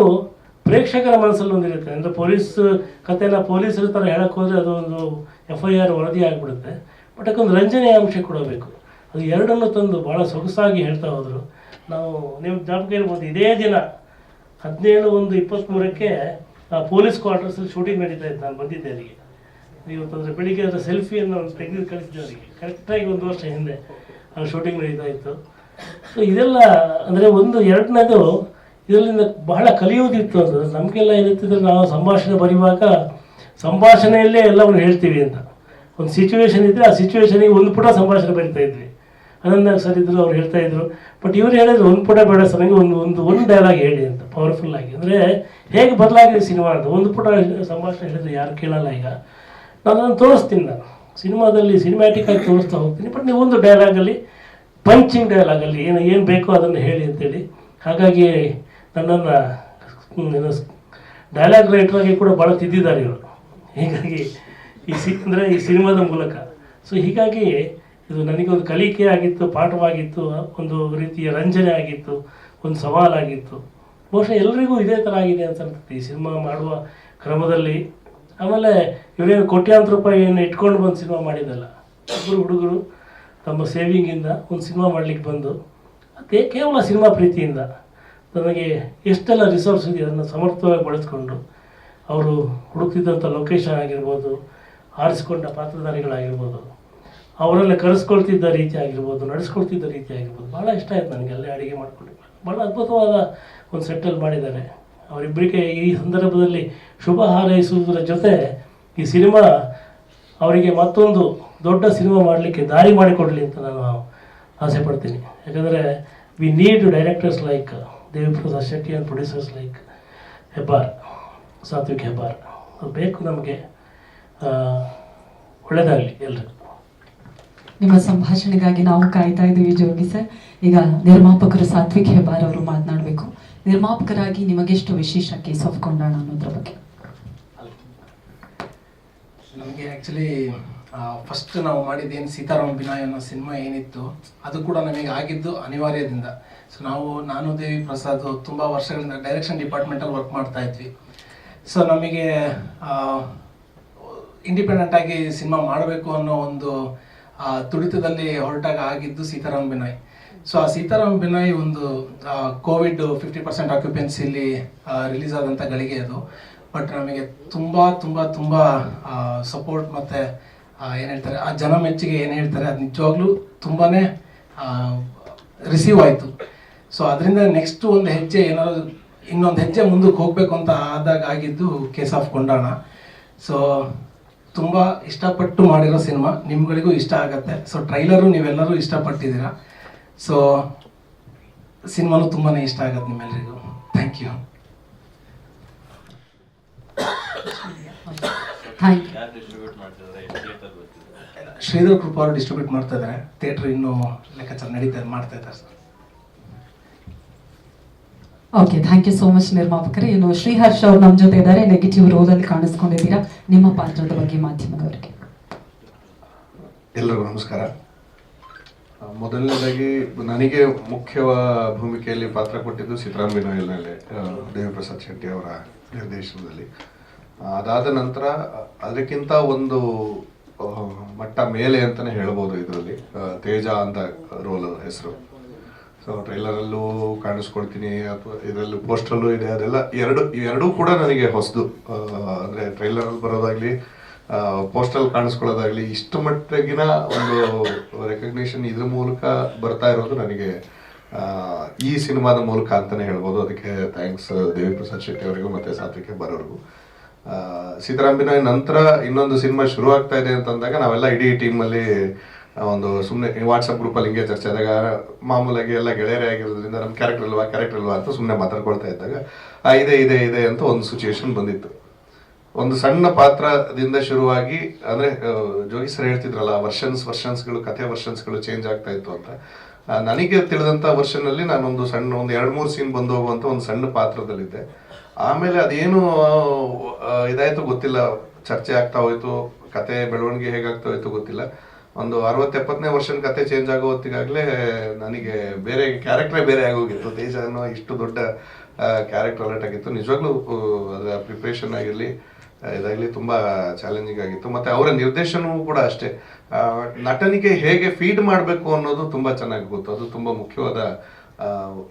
ಪ್ರೇಕ್ಷಕರ ಮನಸ್ಸಲ್ಲಿ ಒಂದಿರುತ್ತೆ, ಅಂದರೆ ಪೊಲೀಸ್ ಕಥೆನ ಪೊಲೀಸರ ಥರ ಹೇಳಕ್ಕೆ ಹೋದರೆ ಅದು ಒಂದು FIR ವರದಿ ಆಗಿಬಿಡುತ್ತೆ. ಬಟ್ ಅದಕ್ಕೊಂದು ರಂಜನೆಯ ಅಂಶ ಕೊಡಬೇಕು. ಅದು ಎರಡನ್ನು ತಂದು ಭಾಳ ಸೊಗಸಾಗಿ ಹೇಳ್ತಾ ಹೋದರು. ನಾವು ನೀವು ಜ್ಞಾಪಕ ಇರ್ಬೋದು, ಇದೇ ದಿನ 17/1/23ಕ್ಕೆ ಪೊಲೀಸ್ ಕ್ವಾರ್ಟರ್ಸಲ್ಲಿ ಶೂಟಿಂಗ್ ನಡೀತಾ ಇತ್ತು. ನಾನು ಬಂದಿದ್ದೆ ಅಲ್ಲಿಗೆ. ಇವತ್ತಂದರೆ ಬೆಳಿಗ್ಗೆ ಅದರ ಸೆಲ್ಫಿಯನ್ನು ತೆಗೆದು ಕಳಿಸಿದ್ದೆ ಅವರಿಗೆ. ಕರೆಕ್ಟಾಗಿ 1 ವರ್ಷ ಹಿಂದೆ ಶೂಟಿಂಗ್ ನಡೀತಾ ಇತ್ತು. ಸೊ ಇದೆಲ್ಲ ಅಂದರೆ ಒಂದು ಎರಡನೇದು ಇದರಿಂದ ಬಹಳ ಕಲಿಯುವುದಿತ್ತು ಅಂತಂದ್ರೆ ನಮಗೆಲ್ಲ ಏನಿರ್ತಿದ್ರೆ ನಾವು ಸಂಭಾಷಣೆ ಬರೆಯುವಾಗ ಸಂಭಾಷಣೆಯಲ್ಲೇ ಎಲ್ಲವನ್ನು ಹೇಳ್ತೀವಿ ಅಂತ ಒಂದು ಸಿಚುವೇಶನ್ ಇದ್ದರೆ ಆ ಸಿಚುವೇಶನಿಗೆ ಒಂದು ಪುಟ ಸಂಭಾಷಣೆ ಬರಿತಾ ಇದ್ವಿ. ಅನಂದಾಗ ಸರ್ ಇದ್ರು ಅವ್ರು ಹೇಳ್ತಾ ಇದ್ರು. ಬಟ್ ಇವ್ರು ಹೇಳಿದ್ರು ಒಂದು ಪುಟ ಬೇಡ ಸರ್, ನನಗೆ ಒಂದು ಡೈಲಾಗ್ ಹೇಳಿ ಅಂತ ಪವರ್ಫುಲ್ ಆಗಿ. ಅಂದರೆ ಹೇಗೆ ಬದಲಾಗಿದೆ ಸಿನಿಮಾ ಅಂತ. ಒಂದು ಪುಟ ಸಂಭಾಷಣೆ ಹೇಳಿದ್ರೆ ಯಾರು ಕೇಳಲ್ಲ. ಈಗ ನಾನು ಅದನ್ನು ತೋರಿಸ್ತೀನಿ, ನಾನು ಸಿನಿಮಾದಲ್ಲಿ ಸಿನಿಮ್ಯಾಟಿಕ್ ಆಗಿ ತೋರಿಸ್ತಾ ಹೋಗ್ತೀನಿ. ಬಟ್ ನೀವು ಒಂದು ಡೈಲಾಗಲ್ಲಿ ಪಂಚಿಂಗ್ ಡೈಲಾಗಲ್ಲಿ ಏನು ಬೇಕೋ ಅದನ್ನು ಹೇಳಿ ಅಂತೇಳಿ. ಹಾಗಾಗಿ ನನ್ನನ್ನು ಡೈಲಾಗ್ ರೈಟರಾಗಿ ಕೂಡ ಭಾಳ ತಿದ್ದಿದ್ದಾರೆ ಇವರು. ಹೀಗಾಗಿ ಅಂದರೆ ಈ ಸಿನಿಮಾದ ಮೂಲಕ. ಸೊ ಹೀಗಾಗಿ ಇದು ನನಗೊಂದು ಕಲಿಕೆ ಆಗಿತ್ತು, ಪಾಠವಾಗಿತ್ತು, ಒಂದು ರೀತಿಯ ರಂಜನೆ ಆಗಿತ್ತು, ಒಂದು ಸವಾಲಾಗಿತ್ತು. ಬಹುಶಃ ಎಲ್ರಿಗೂ ಇದೇ ಥರ ಆಗಿದೆ ಅಂತ ಅನ್ಸುತ್ತೆ ಈ ಸಿನಿಮಾ ಮಾಡುವ ಕ್ರಮದಲ್ಲಿ. ಆಮೇಲೆ ಇವರೇನು ಕೋಟ್ಯಾಂತರ ರೂಪಾಯಿ ಏನು ಇಟ್ಕೊಂಡು ಬಂದು ಸಿನಿಮಾ ಮಾಡಿದ್ದಲ್ಲ. ಇಬ್ಬರು ಹುಡುಗರು ತಮ್ಮ ಸೇವಿಂಗಿಂದ ಒಂದು ಸಿನಿಮಾ ಮಾಡಲಿಕ್ಕೆ ಬಂದು ಅದೇ ಕೇವಲ ಸಿನಿಮಾ ಪ್ರೀತಿಯಿಂದ ನನಗೆ ಎಷ್ಟೆಲ್ಲ ರಿಸೋರ್ಸ್ ಇದೆ ಅದನ್ನು ಸಮರ್ಥವಾಗಿ ಬಳಸ್ಕೊಂಡು ಅವರು ಹುಡುಕ್ತಿದ್ದಂಥ ಲೊಕೇಶನ್ ಆಗಿರ್ಬೋದು, ಆರಿಸ್ಕೊಂಡ ಪಾತ್ರಧಾರಿಗಳಾಗಿರ್ಬೋದು, ಅವರೆಲ್ಲ ಕರೆಸ್ಕೊಳ್ತಿದ್ದ ರೀತಿ ಆಗಿರ್ಬೋದು, ನಡೆಸ್ಕೊಳ್ತಿದ್ದ ರೀತಿ ಆಗಿರ್ಬೋದು, ಭಾಳ ಇಷ್ಟ ಆಯ್ತು ನನಗೆ. ಅಲ್ಲೇ ಅಡುಗೆ ಮಾಡ್ಕೊಂಡಿದ್ದೆ. ಭಾಳ ಅದ್ಭುತವಾದ ಒಂದು ಸೆಟ್ಟಲ್ ಮಾಡಿದ್ದಾರೆ. ಅವರಿಬ್ಬರಿಗೆ ಈ ಸಂದರ್ಭದಲ್ಲಿ ಶುಭ ಹಾರೈಸುವುದರ ಜೊತೆ ಈ ಸಿನಿಮಾ ಅವರಿಗೆ ಮತ್ತೊಂದು ದೊಡ್ಡ ಸಿನಿಮಾ ಮಾಡಲಿಕ್ಕೆ ದಾರಿ ಮಾಡಿಕೊಡಲಿ ಅಂತ ನಾನು ಆಸೆ ಪಡ್ತೀನಿ. ಯಾಕಂದರೆ we need directors like Deviprasad Shetty and producers like Hebbar, Sathvik Hebbar. ಅದು ಬೇಕು ನಮಗೆ. ಒಳ್ಳೆಯದಾಗಲಿ ಎಲ್ರಿಗೂ. ನಿಮ್ಮ ಸಂಭಾಷಣೆಗಾಗಿ ನಾವು ಕಾಯ್ತಾ ಇದ್ದೀವಿ ಜೋಗಿ ಸರ್. ಈಗ ನಿರ್ಮಾಪಕರು ಸಾತ್ವಿಕ್ ಹೆಬ್ಬಾರ್ ಅವರು ಮಾತನಾಡಬೇಕು. ನಿರ್ಮಾಪಕರಾಗಿ ನಿಮಗೆಷ್ಟು ವಿಶೇಷ ಕೇಸ್ ಆಫ್ ಕೊಂಡಾಣ ಅನ್ನೋದ್ರ ಬಗ್ಗೆ? ನಮಗೆ ಆ್ಯಕ್ಚುಲಿ ಫಸ್ಟ್ ನಾವು ಮಾಡಿದ್ದೇನು ಸೀತಾರಾಮ್ ಬಿನಾಯ್ ಅನ್ನೋ ಸಿನಿಮಾ ಏನಿತ್ತು ಅದು ಕೂಡ ನಮಗೆ ಆಗಿದ್ದು ಅನಿವಾರ್ಯದಿಂದ. ಸೊ ನಾನು ದೇವಿ ಪ್ರಸಾದ್ ತುಂಬ ವರ್ಷಗಳಿಂದ ಡೈರೆಕ್ಷನ್ ಡಿಪಾರ್ಟ್ಮೆಂಟಲ್ಲಿ ವರ್ಕ್ ಮಾಡ್ತಾ ಇದ್ವಿ. ಸೊ ನಮಗೆ ಇಂಡಿಪೆಂಡೆಂಟಾಗಿ ಸಿನಿಮಾ ಮಾಡಬೇಕು ಅನ್ನೋ ಒಂದು ತುಡಿತದಲ್ಲಿ ಹೊರಟಾಗ ಆಗಿದ್ದು ಸೀತಾರಾಮ್ ಬಿನಾಯ್. ಸೊ ಆ ಸೀತಾರಾಮ್ ಬಿನಾಯ್ ಒಂದು ಕೋವಿಡ್ 50% ಆಕ್ಯುಪೆನ್ಸಿಲಿ ರಿಲೀಸ್ ಆದಂಥ ಗಳಿಗೆ ಅದು. ಬಟ್ ನಮಗೆ ತುಂಬ ತುಂಬ ತುಂಬ ಸಪೋರ್ಟ್ ಮತ್ತು ಏನು ಹೇಳ್ತಾರೆ ಆ ಜನ ಮೆಚ್ಚುಗೆ ಏನು ಹೇಳ್ತಾರೆ ಅದು ನಿಜವಾಗ್ಲೂ ತುಂಬಾ ರಿಸೀವ್ ಆಯಿತು. ಸೊ ಅದರಿಂದ ನೆಕ್ಸ್ಟ್ ಒಂದು ಹೆಜ್ಜೆ ಏನಾದ್ರು ಇನ್ನೊಂದು ಹೆಜ್ಜೆ ಮುಂದಕ್ಕೆ ಹೋಗಬೇಕು ಅಂತ ಆದಾಗ ಆಗಿದ್ದು ಕೇಸ್ ಆಫ್ ಕೊಂಡಾಣ. ಸೊ ತುಂಬ ಇಷ್ಟಪಟ್ಟು ಮಾಡಿರೋ ಸಿನಿಮಾ, ನಿಮ್ಗಳಿಗೂ ಇಷ್ಟ ಆಗತ್ತೆ. ಸೊ ಟ್ರೈಲರು ನೀವೆಲ್ಲರೂ ಇಷ್ಟಪಟ್ಟಿದ್ದೀರಾ. ಸೊ ಸಿನಿಮಾನು ತುಂಬಾ ಇಷ್ಟ ಆಗತ್ತೆ ನಿಮ್ಮೆಲ್ಲರಿಗೂ. Thank you. ಶ್ರೀಧರ್ ಕೃಪಾ ಅವರು ಡಿಸ್ಟ್ರಿಬ್ಯೂಟ್ ಮಾಡ್ತಾ ಇದ್ದಾರೆ. ಥಿಯೇಟರ್ ಇನ್ನೂ ಲೆಕ್ಕಾಚಾರ ಮಾಡ್ತಾ ಇದ್ದಾರೆ sir. Okay, thank you so much ನಿರ್ಮಾಪಕರೇ. ಇನ್ನು ಶ್ರೀಹರ್ಷ್ ಅವ್ರು ನಮ್ಮ ಜೊತೆ ಇದ್ದಾರೆ. ನೆಗೆಟಿವ್ ರೋಲಲ್ಲಿ ಕಾಣಿಸ್ಕೊಂಡಿದ್ದೀರಾ. ನಿಮ್ಮ ಪಾತ್ರದ ಬಗ್ಗೆ ಮಾಧ್ಯಮದವರಿಗೆ. ಎಲ್ಲರಿಗೂ ನಮಸ್ಕಾರ. ಮೊದಲನೇದಾಗಿ ನನಗೆ ಮುಖ್ಯ ಭೂಮಿಕೆಯಲ್ಲಿ ಪಾತ್ರ ಕೊಟ್ಟಿದ್ದು ಸೀತಾರಾಮ್ ಬಿನಾಯ್ನಲ್ಲಿ ದೇವಿಪ್ರಸಾದ್ ಶೆಟ್ಟಿ ಅವರ ನಿರ್ದೇಶನದಲ್ಲಿ. ಅದಾದ ನಂತರ ಅದಕ್ಕಿಂತ ಒಂದು ಮಟ್ಟ ಮೇಲೆ ಅಂತಲೇ ಹೇಳ್ಬೋದು. ಇದರಲ್ಲಿ ತೇಜ ಅಂತ ರೋಲ್ ಹೆಸರು. ಸೊ ಟ್ರೈಲರಲ್ಲೂ ಕಾಣಿಸ್ಕೊಳ್ತೀನಿ ಅಥವಾ ಇದರಲ್ಲೂ ಪೋಸ್ಟರಲ್ಲೂ ಇದೆ. ಅದೆಲ್ಲ ಎರಡೂ ಕೂಡ ನನಗೆ ಹೊಸದು. ಅಂದರೆ ಟ್ರೈಲರಲ್ಲಿ ಬರೋದಾಗಲಿ ಪೋಸ್ಟಲ್ಲಿ ಕಾಣಿಸ್ಕೊಳ್ಳೋದಾಗಲಿ ಇಷ್ಟು ಮಟ್ಟಿಗಿನ ಒಂದು ರೆಕಗ್ನಿಷನ್ ಇದ್ರ ಮೂಲಕ ಬರ್ತಾ ಇರೋದು ನನಗೆ ಈ ಸಿನಿಮಾದ ಮೂಲಕ ಅಂತಲೇ ಹೇಳ್ಬೋದು. ಅದಕ್ಕೆ ಥ್ಯಾಂಕ್ಸ್ ದೇವಿಪ್ರಸಾದ್ ಶೆಟ್ಟಿ ಅವರಿಗೂ ಮತ್ತು ಸಾತ್ವಿಕ್ ಹೆಬ್ಬಾರ್ ಅವ್ರಿಗೂ. ಸೀತಾರಾಮ್ ಬಿನಾಯ್ ನಂತರ ಇನ್ನೊಂದು ಸಿನಿಮಾ ಶುರು ಆಗ್ತಾ ಇದೆ ಅಂತಂದಾಗ ನಾವೆಲ್ಲ ಇಡೀ ಟೀಮಲ್ಲಿ ಒಂದು ಸುಮ್ಮನೆ ವಾಟ್ಸಪ್ ಗ್ರೂಪಲ್ಲಿ ಹಿಂಗೆ ಚರ್ಚೆ ಆದಾಗ ಮಾಮೂಲಾಗಿ ಎಲ್ಲ ಗೆಳೆಯರೇ ಆಗಿರೋದ್ರಿಂದ ನಮ್ಮ ಕ್ಯಾರೆಕ್ಟರ್ ಇಲ್ವಾ ಅಂತ ಸುಮ್ಮನೆ ಮಾತಾಡ್ಕೊಳ್ತಾ ಇದ್ದಾಗ ಇದೆ ಅಂತ ಒಂದು ಸಿಚುವೇಶನ್ ಬಂದಿತ್ತು. ಒಂದು ಸಣ್ಣ ಪಾತ್ರದಿಂದ ಶುರುವಾಗಿ ಅಂದರೆ ಜೋಗಿ ಸರ್ ಹೇಳ್ತಿದ್ರಲ್ಲ ವರ್ಷನ್ಸ್ಗಳು ಕಥೆ ವರ್ಷನ್ಸ್ಗಳು ಚೇಂಜ್ ಆಗ್ತಾ ಇತ್ತು ಅಂತ. ನನಗೆ ತಿಳಿದಂಥ ವರ್ಷನಲ್ಲಿ ನಾನೊಂದು ಸಣ್ಣ ಒಂದು 2-3 ಸೀನ್ ಬಂದು ಹೋಗುವಂಥ ಒಂದು ಸಣ್ಣ ಪಾತ್ರದಲ್ಲಿದ್ದೆ. ಆಮೇಲೆ ಅದೇನು ಇದಾಯಿತು ಗೊತ್ತಿಲ್ಲ, ಚರ್ಚೆ ಆಗ್ತಾ ಹೋಯ್ತು, ಕತೆ ಬೆಳವಣಿಗೆ ಹೇಗಾಗ್ತಾ ಹೋಯ್ತು ಗೊತ್ತಿಲ್ಲ. ಒಂದು 60-70ನೇ ವರ್ಷದ ಕತೆ ಚೇಂಜ್ ಆಗೋ ಹೊತ್ತಿಗಾಗಲೇ ನನಗೆ ಬೇರೆ ಕ್ಯಾರೆಕ್ಟ್ರೇ ಬೇರೆ ಆಗೋಗಿತ್ತು. ತೇಜ ಅನ್ನೋ ಇಷ್ಟು ದೊಡ್ಡ ಕ್ಯಾರೆಕ್ಟರ್ ಅಲರ್ಟ್ ಆಗಿತ್ತು. ನಿಜವಾಗ್ಲೂ ಅದರ ಪ್ರಿಪ್ರೇಷನ್ ಆಗಿರಲಿ ಇದಾಗಲಿ ತುಂಬ ಚಾಲೆಂಜಿಂಗ್ ಆಗಿತ್ತು. ಮತ್ತು ಅವರ ನಿರ್ದೇಶನವೂ ಕೂಡ ಅಷ್ಟೇ. ನಟನಿಗೆ ಹೇಗೆ ಫೀಡ್ ಮಾಡಬೇಕು ಅನ್ನೋದು ತುಂಬ ಚೆನ್ನಾಗಿ ಗೊತ್ತು. ಅದು ತುಂಬ ಮುಖ್ಯವಾದ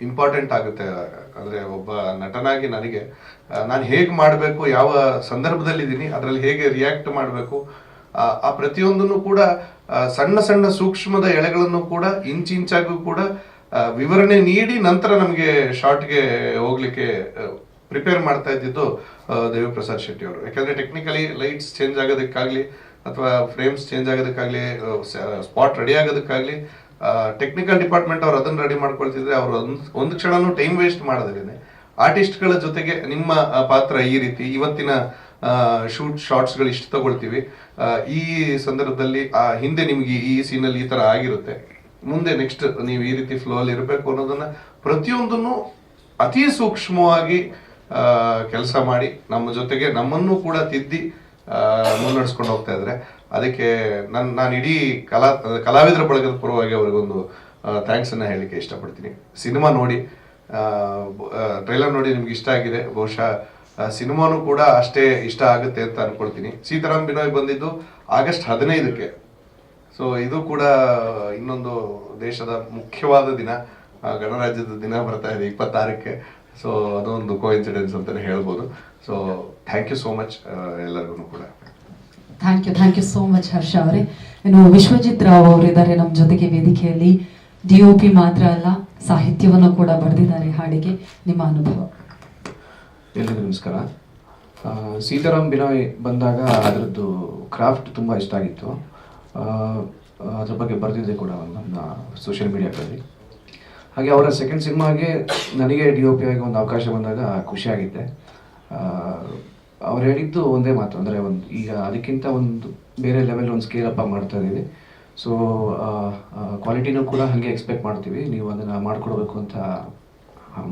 ಇಂಪಾರ್ಟೆಂಟ್ ಆಗುತ್ತೆ. ಅಂದರೆ ಒಬ್ಬ ನಟನಾಗಿ ನನಗೆ ನಾನು ಹೇಗೆ ಮಾಡಬೇಕು, ಯಾವ ಸಂದರ್ಭದಲ್ಲಿದ್ದೀನಿ, ಅದರಲ್ಲಿ ಹೇಗೆ ರಿಯಾಕ್ಟ್ ಮಾಡಬೇಕು, ಆ ಪ್ರತಿಯೊಂದನ್ನು ಕೂಡ ಸಣ್ಣ ಸೂಕ್ಷ್ಮದ ಎಳೆಗಳನ್ನು ಕೂಡ ಇಂಚಾಗೂ ಕೂಡ ವಿವರಣೆ ನೀಡಿ ನಂತರ ನಮಗೆ ಶಾರ್ಟ್ಗೆ ಹೋಗ್ಲಿಕ್ಕೆ ಪ್ರಿಪೇರ್ ಮಾಡ್ತಾ ಇದ್ದಿದ್ದು ದೇವಿಪ್ರಸಾದ್ ಶೆಟ್ಟಿ ಅವರು. ಯಾಕಂದ್ರೆ ಟೆಕ್ನಿಕಲಿ ಲೈಟ್ಸ್ ಚೇಂಜ್ ಆಗೋದಕ್ಕಾಗ್ಲಿ ಅಥವಾ ಫ್ರೇಮ್ಸ್ ಚೇಂಜ್ ಆಗೋದಕ್ಕಾಗ್ಲಿ ಸ್ಪಾಟ್ ರೆಡಿ ಆಗೋದಕ್ಕಾಗ್ಲಿ ಟೆಕ್ನಿಕಲ್ ಡಿಪಾರ್ಟ್ಮೆಂಟ್ ಅವ್ರು ಅದನ್ನ ರೆಡಿ ಮಾಡ್ಕೊಳ್ತಿದ್ರೆ ಅವರು ಒಂದು ಕ್ಷಣನೂ ಟೈಮ್ ವೇಸ್ಟ್ ಮಾಡೋದಿಲ್ಲ. ಆರ್ಟಿಸ್ಟ್ಗಳ ಜೊತೆಗೆ ನಿಮ್ಮ ಪಾತ್ರ ಈ ರೀತಿ ಇವತ್ತಿನ ಶಾರ್ಟ್ಸ್ಗಳು ಇಷ್ಟು ತಗೊಳ್ತೀವಿ, ಈ ಸಂದರ್ಭದಲ್ಲಿ ಹಿಂದೆ ನಿಮ್ಗೆ ಈ ಸೀನಲ್ಲಿ ಈ ತರ ಆಗಿರುತ್ತೆ, ಮುಂದೆ ನೆಕ್ಸ್ಟ್ ನೀವು ಈ ರೀತಿ ಫ್ಲೋ ಅಲ್ಲಿ ಇರಬೇಕು ಅನ್ನೋದನ್ನ ಪ್ರತಿಯೊಂದನ್ನು ಅತಿ ಸೂಕ್ಷ್ಮವಾಗಿ ಕೆಲಸ ಮಾಡಿ ನಮ್ಮ ಜೊತೆಗೆ ನಮ್ಮನ್ನು ಕೂಡ ತಿದ್ದಿ ಮುನ್ನಡೆಸ್ಕೊಂಡು ಹೋಗ್ತಾ ಇದ್ರೆ ಅದಕ್ಕೆ ನಾನು ಇಡೀ ಕಲಾವಿದರ ಬಳಗದ ಪರವಾಗಿ ಅವ್ರಿಗೊಂದು ಥ್ಯಾಂಕ್ಸ್ ಅನ್ನ ಹೇಳಲಿಕ್ಕೆ ಇಷ್ಟಪಡ್ತೀನಿ. ಸಿನಿಮಾ ನೋಡಿ, ಟ್ರೈಲರ್ ನೋಡಿ ನಿಮ್ಗೆ ಇಷ್ಟ ಆಗಿದೆ, ಬಹುಶಃ ಸಿನಿಮಾನು ಕೂಡ ಅಷ್ಟೇ ಇಷ್ಟ ಆಗುತ್ತೆ ಅಂತ ಅನ್ಕೊಳ್ತೀನಿ. ಸೀತಾರಾಮ್ ಬಿನೋಯ್ ಬಂದಿದ್ದು ಆಗಸ್ಟ್ 15ಕ್ಕೆ. ಸೊ ಇದು ಕೂಡ ಇನ್ನೊಂದು ದೇಶದ ಮುಖ್ಯವಾದ ದಿನ, ಗಣರಾಜ್ಯದ ದಿನ ಬರ್ತಾ ಇದೆ 26ಕ್ಕೆ. ಸೊ ಅದೊಂದು ಕೋಇನ್ಸಿಡೆನ್ಸ್ ಅಂತಾನೆ ಹೇಳ್ಬೋದು. So thank you so much ಎಲ್ಲರಿಗೂ ಕೂಡ. Thank you so much Harsha ಅವರೇ. ಇನ್ನು ವಿಶ್ವಜಿತ್ ರಾವ್ ಅವರಿದ್ದಾರೆ ನಮ್ಮ ಜೊತೆಗೆ ವೇದಿಕೆಯಲ್ಲಿ. DOP ಮಾತ್ರ ಅಲ್ಲ, ಸಾಹಿತ್ಯವನ್ನು ಕೂಡ ಬರೆದಿದ್ದಾರೆ ಹಾಡಿಗೆ. ನಿಮ್ಮ ಅನುಭವ? ಎಲ್ರಿಗೂ ನಮಸ್ಕಾರ. ಸೀತಾರಾಮ್ ಬಿನಾಯ್ ಬಂದಾಗ ಅದರದ್ದು ಕ್ರಾಫ್ಟ್ ತುಂಬ ಇಷ್ಟ ಆಗಿತ್ತು. ಅದ್ರ ಬಗ್ಗೆ ಬರೆದಿದ್ದೆ ಕೂಡ ನನ್ನ ಸೋಷಿಯಲ್ ಮೀಡಿಯಾದಲ್ಲಿ. ಹಾಗೆ ಅವರ ಸೆಕೆಂಡ್ ಸಿನಿಮಾಗೆ ನನಗೆ DOP ಆಗಿ ಒಂದು ಅವಕಾಶ ಬಂದಾಗ ಖುಷಿಯಾಗಿದ್ದೆ. ಅವ್ರು ಹೇಳಿದ್ದು ಒಂದೇ ಮಾತು, ಅಂದರೆ ಈಗ ಅದಕ್ಕಿಂತ ಒಂದು ಬೇರೆ ಲೆವೆಲ್ ಒಂದು ಸ್ಕೇಲ್ ಅಪ್ ಮಾಡ್ತಾ ಇದ್ದೀವಿ. ಸೊ ಕ್ವಾಲಿಟಿನೂ ಕೂಡ ಹಾಗೆ ಎಕ್ಸ್ಪೆಕ್ಟ್ ಮಾಡ್ತೀವಿ, ನೀವು ಅದನ್ನು ಮಾಡಿಕೊಡ್ಬೇಕು ಅಂತ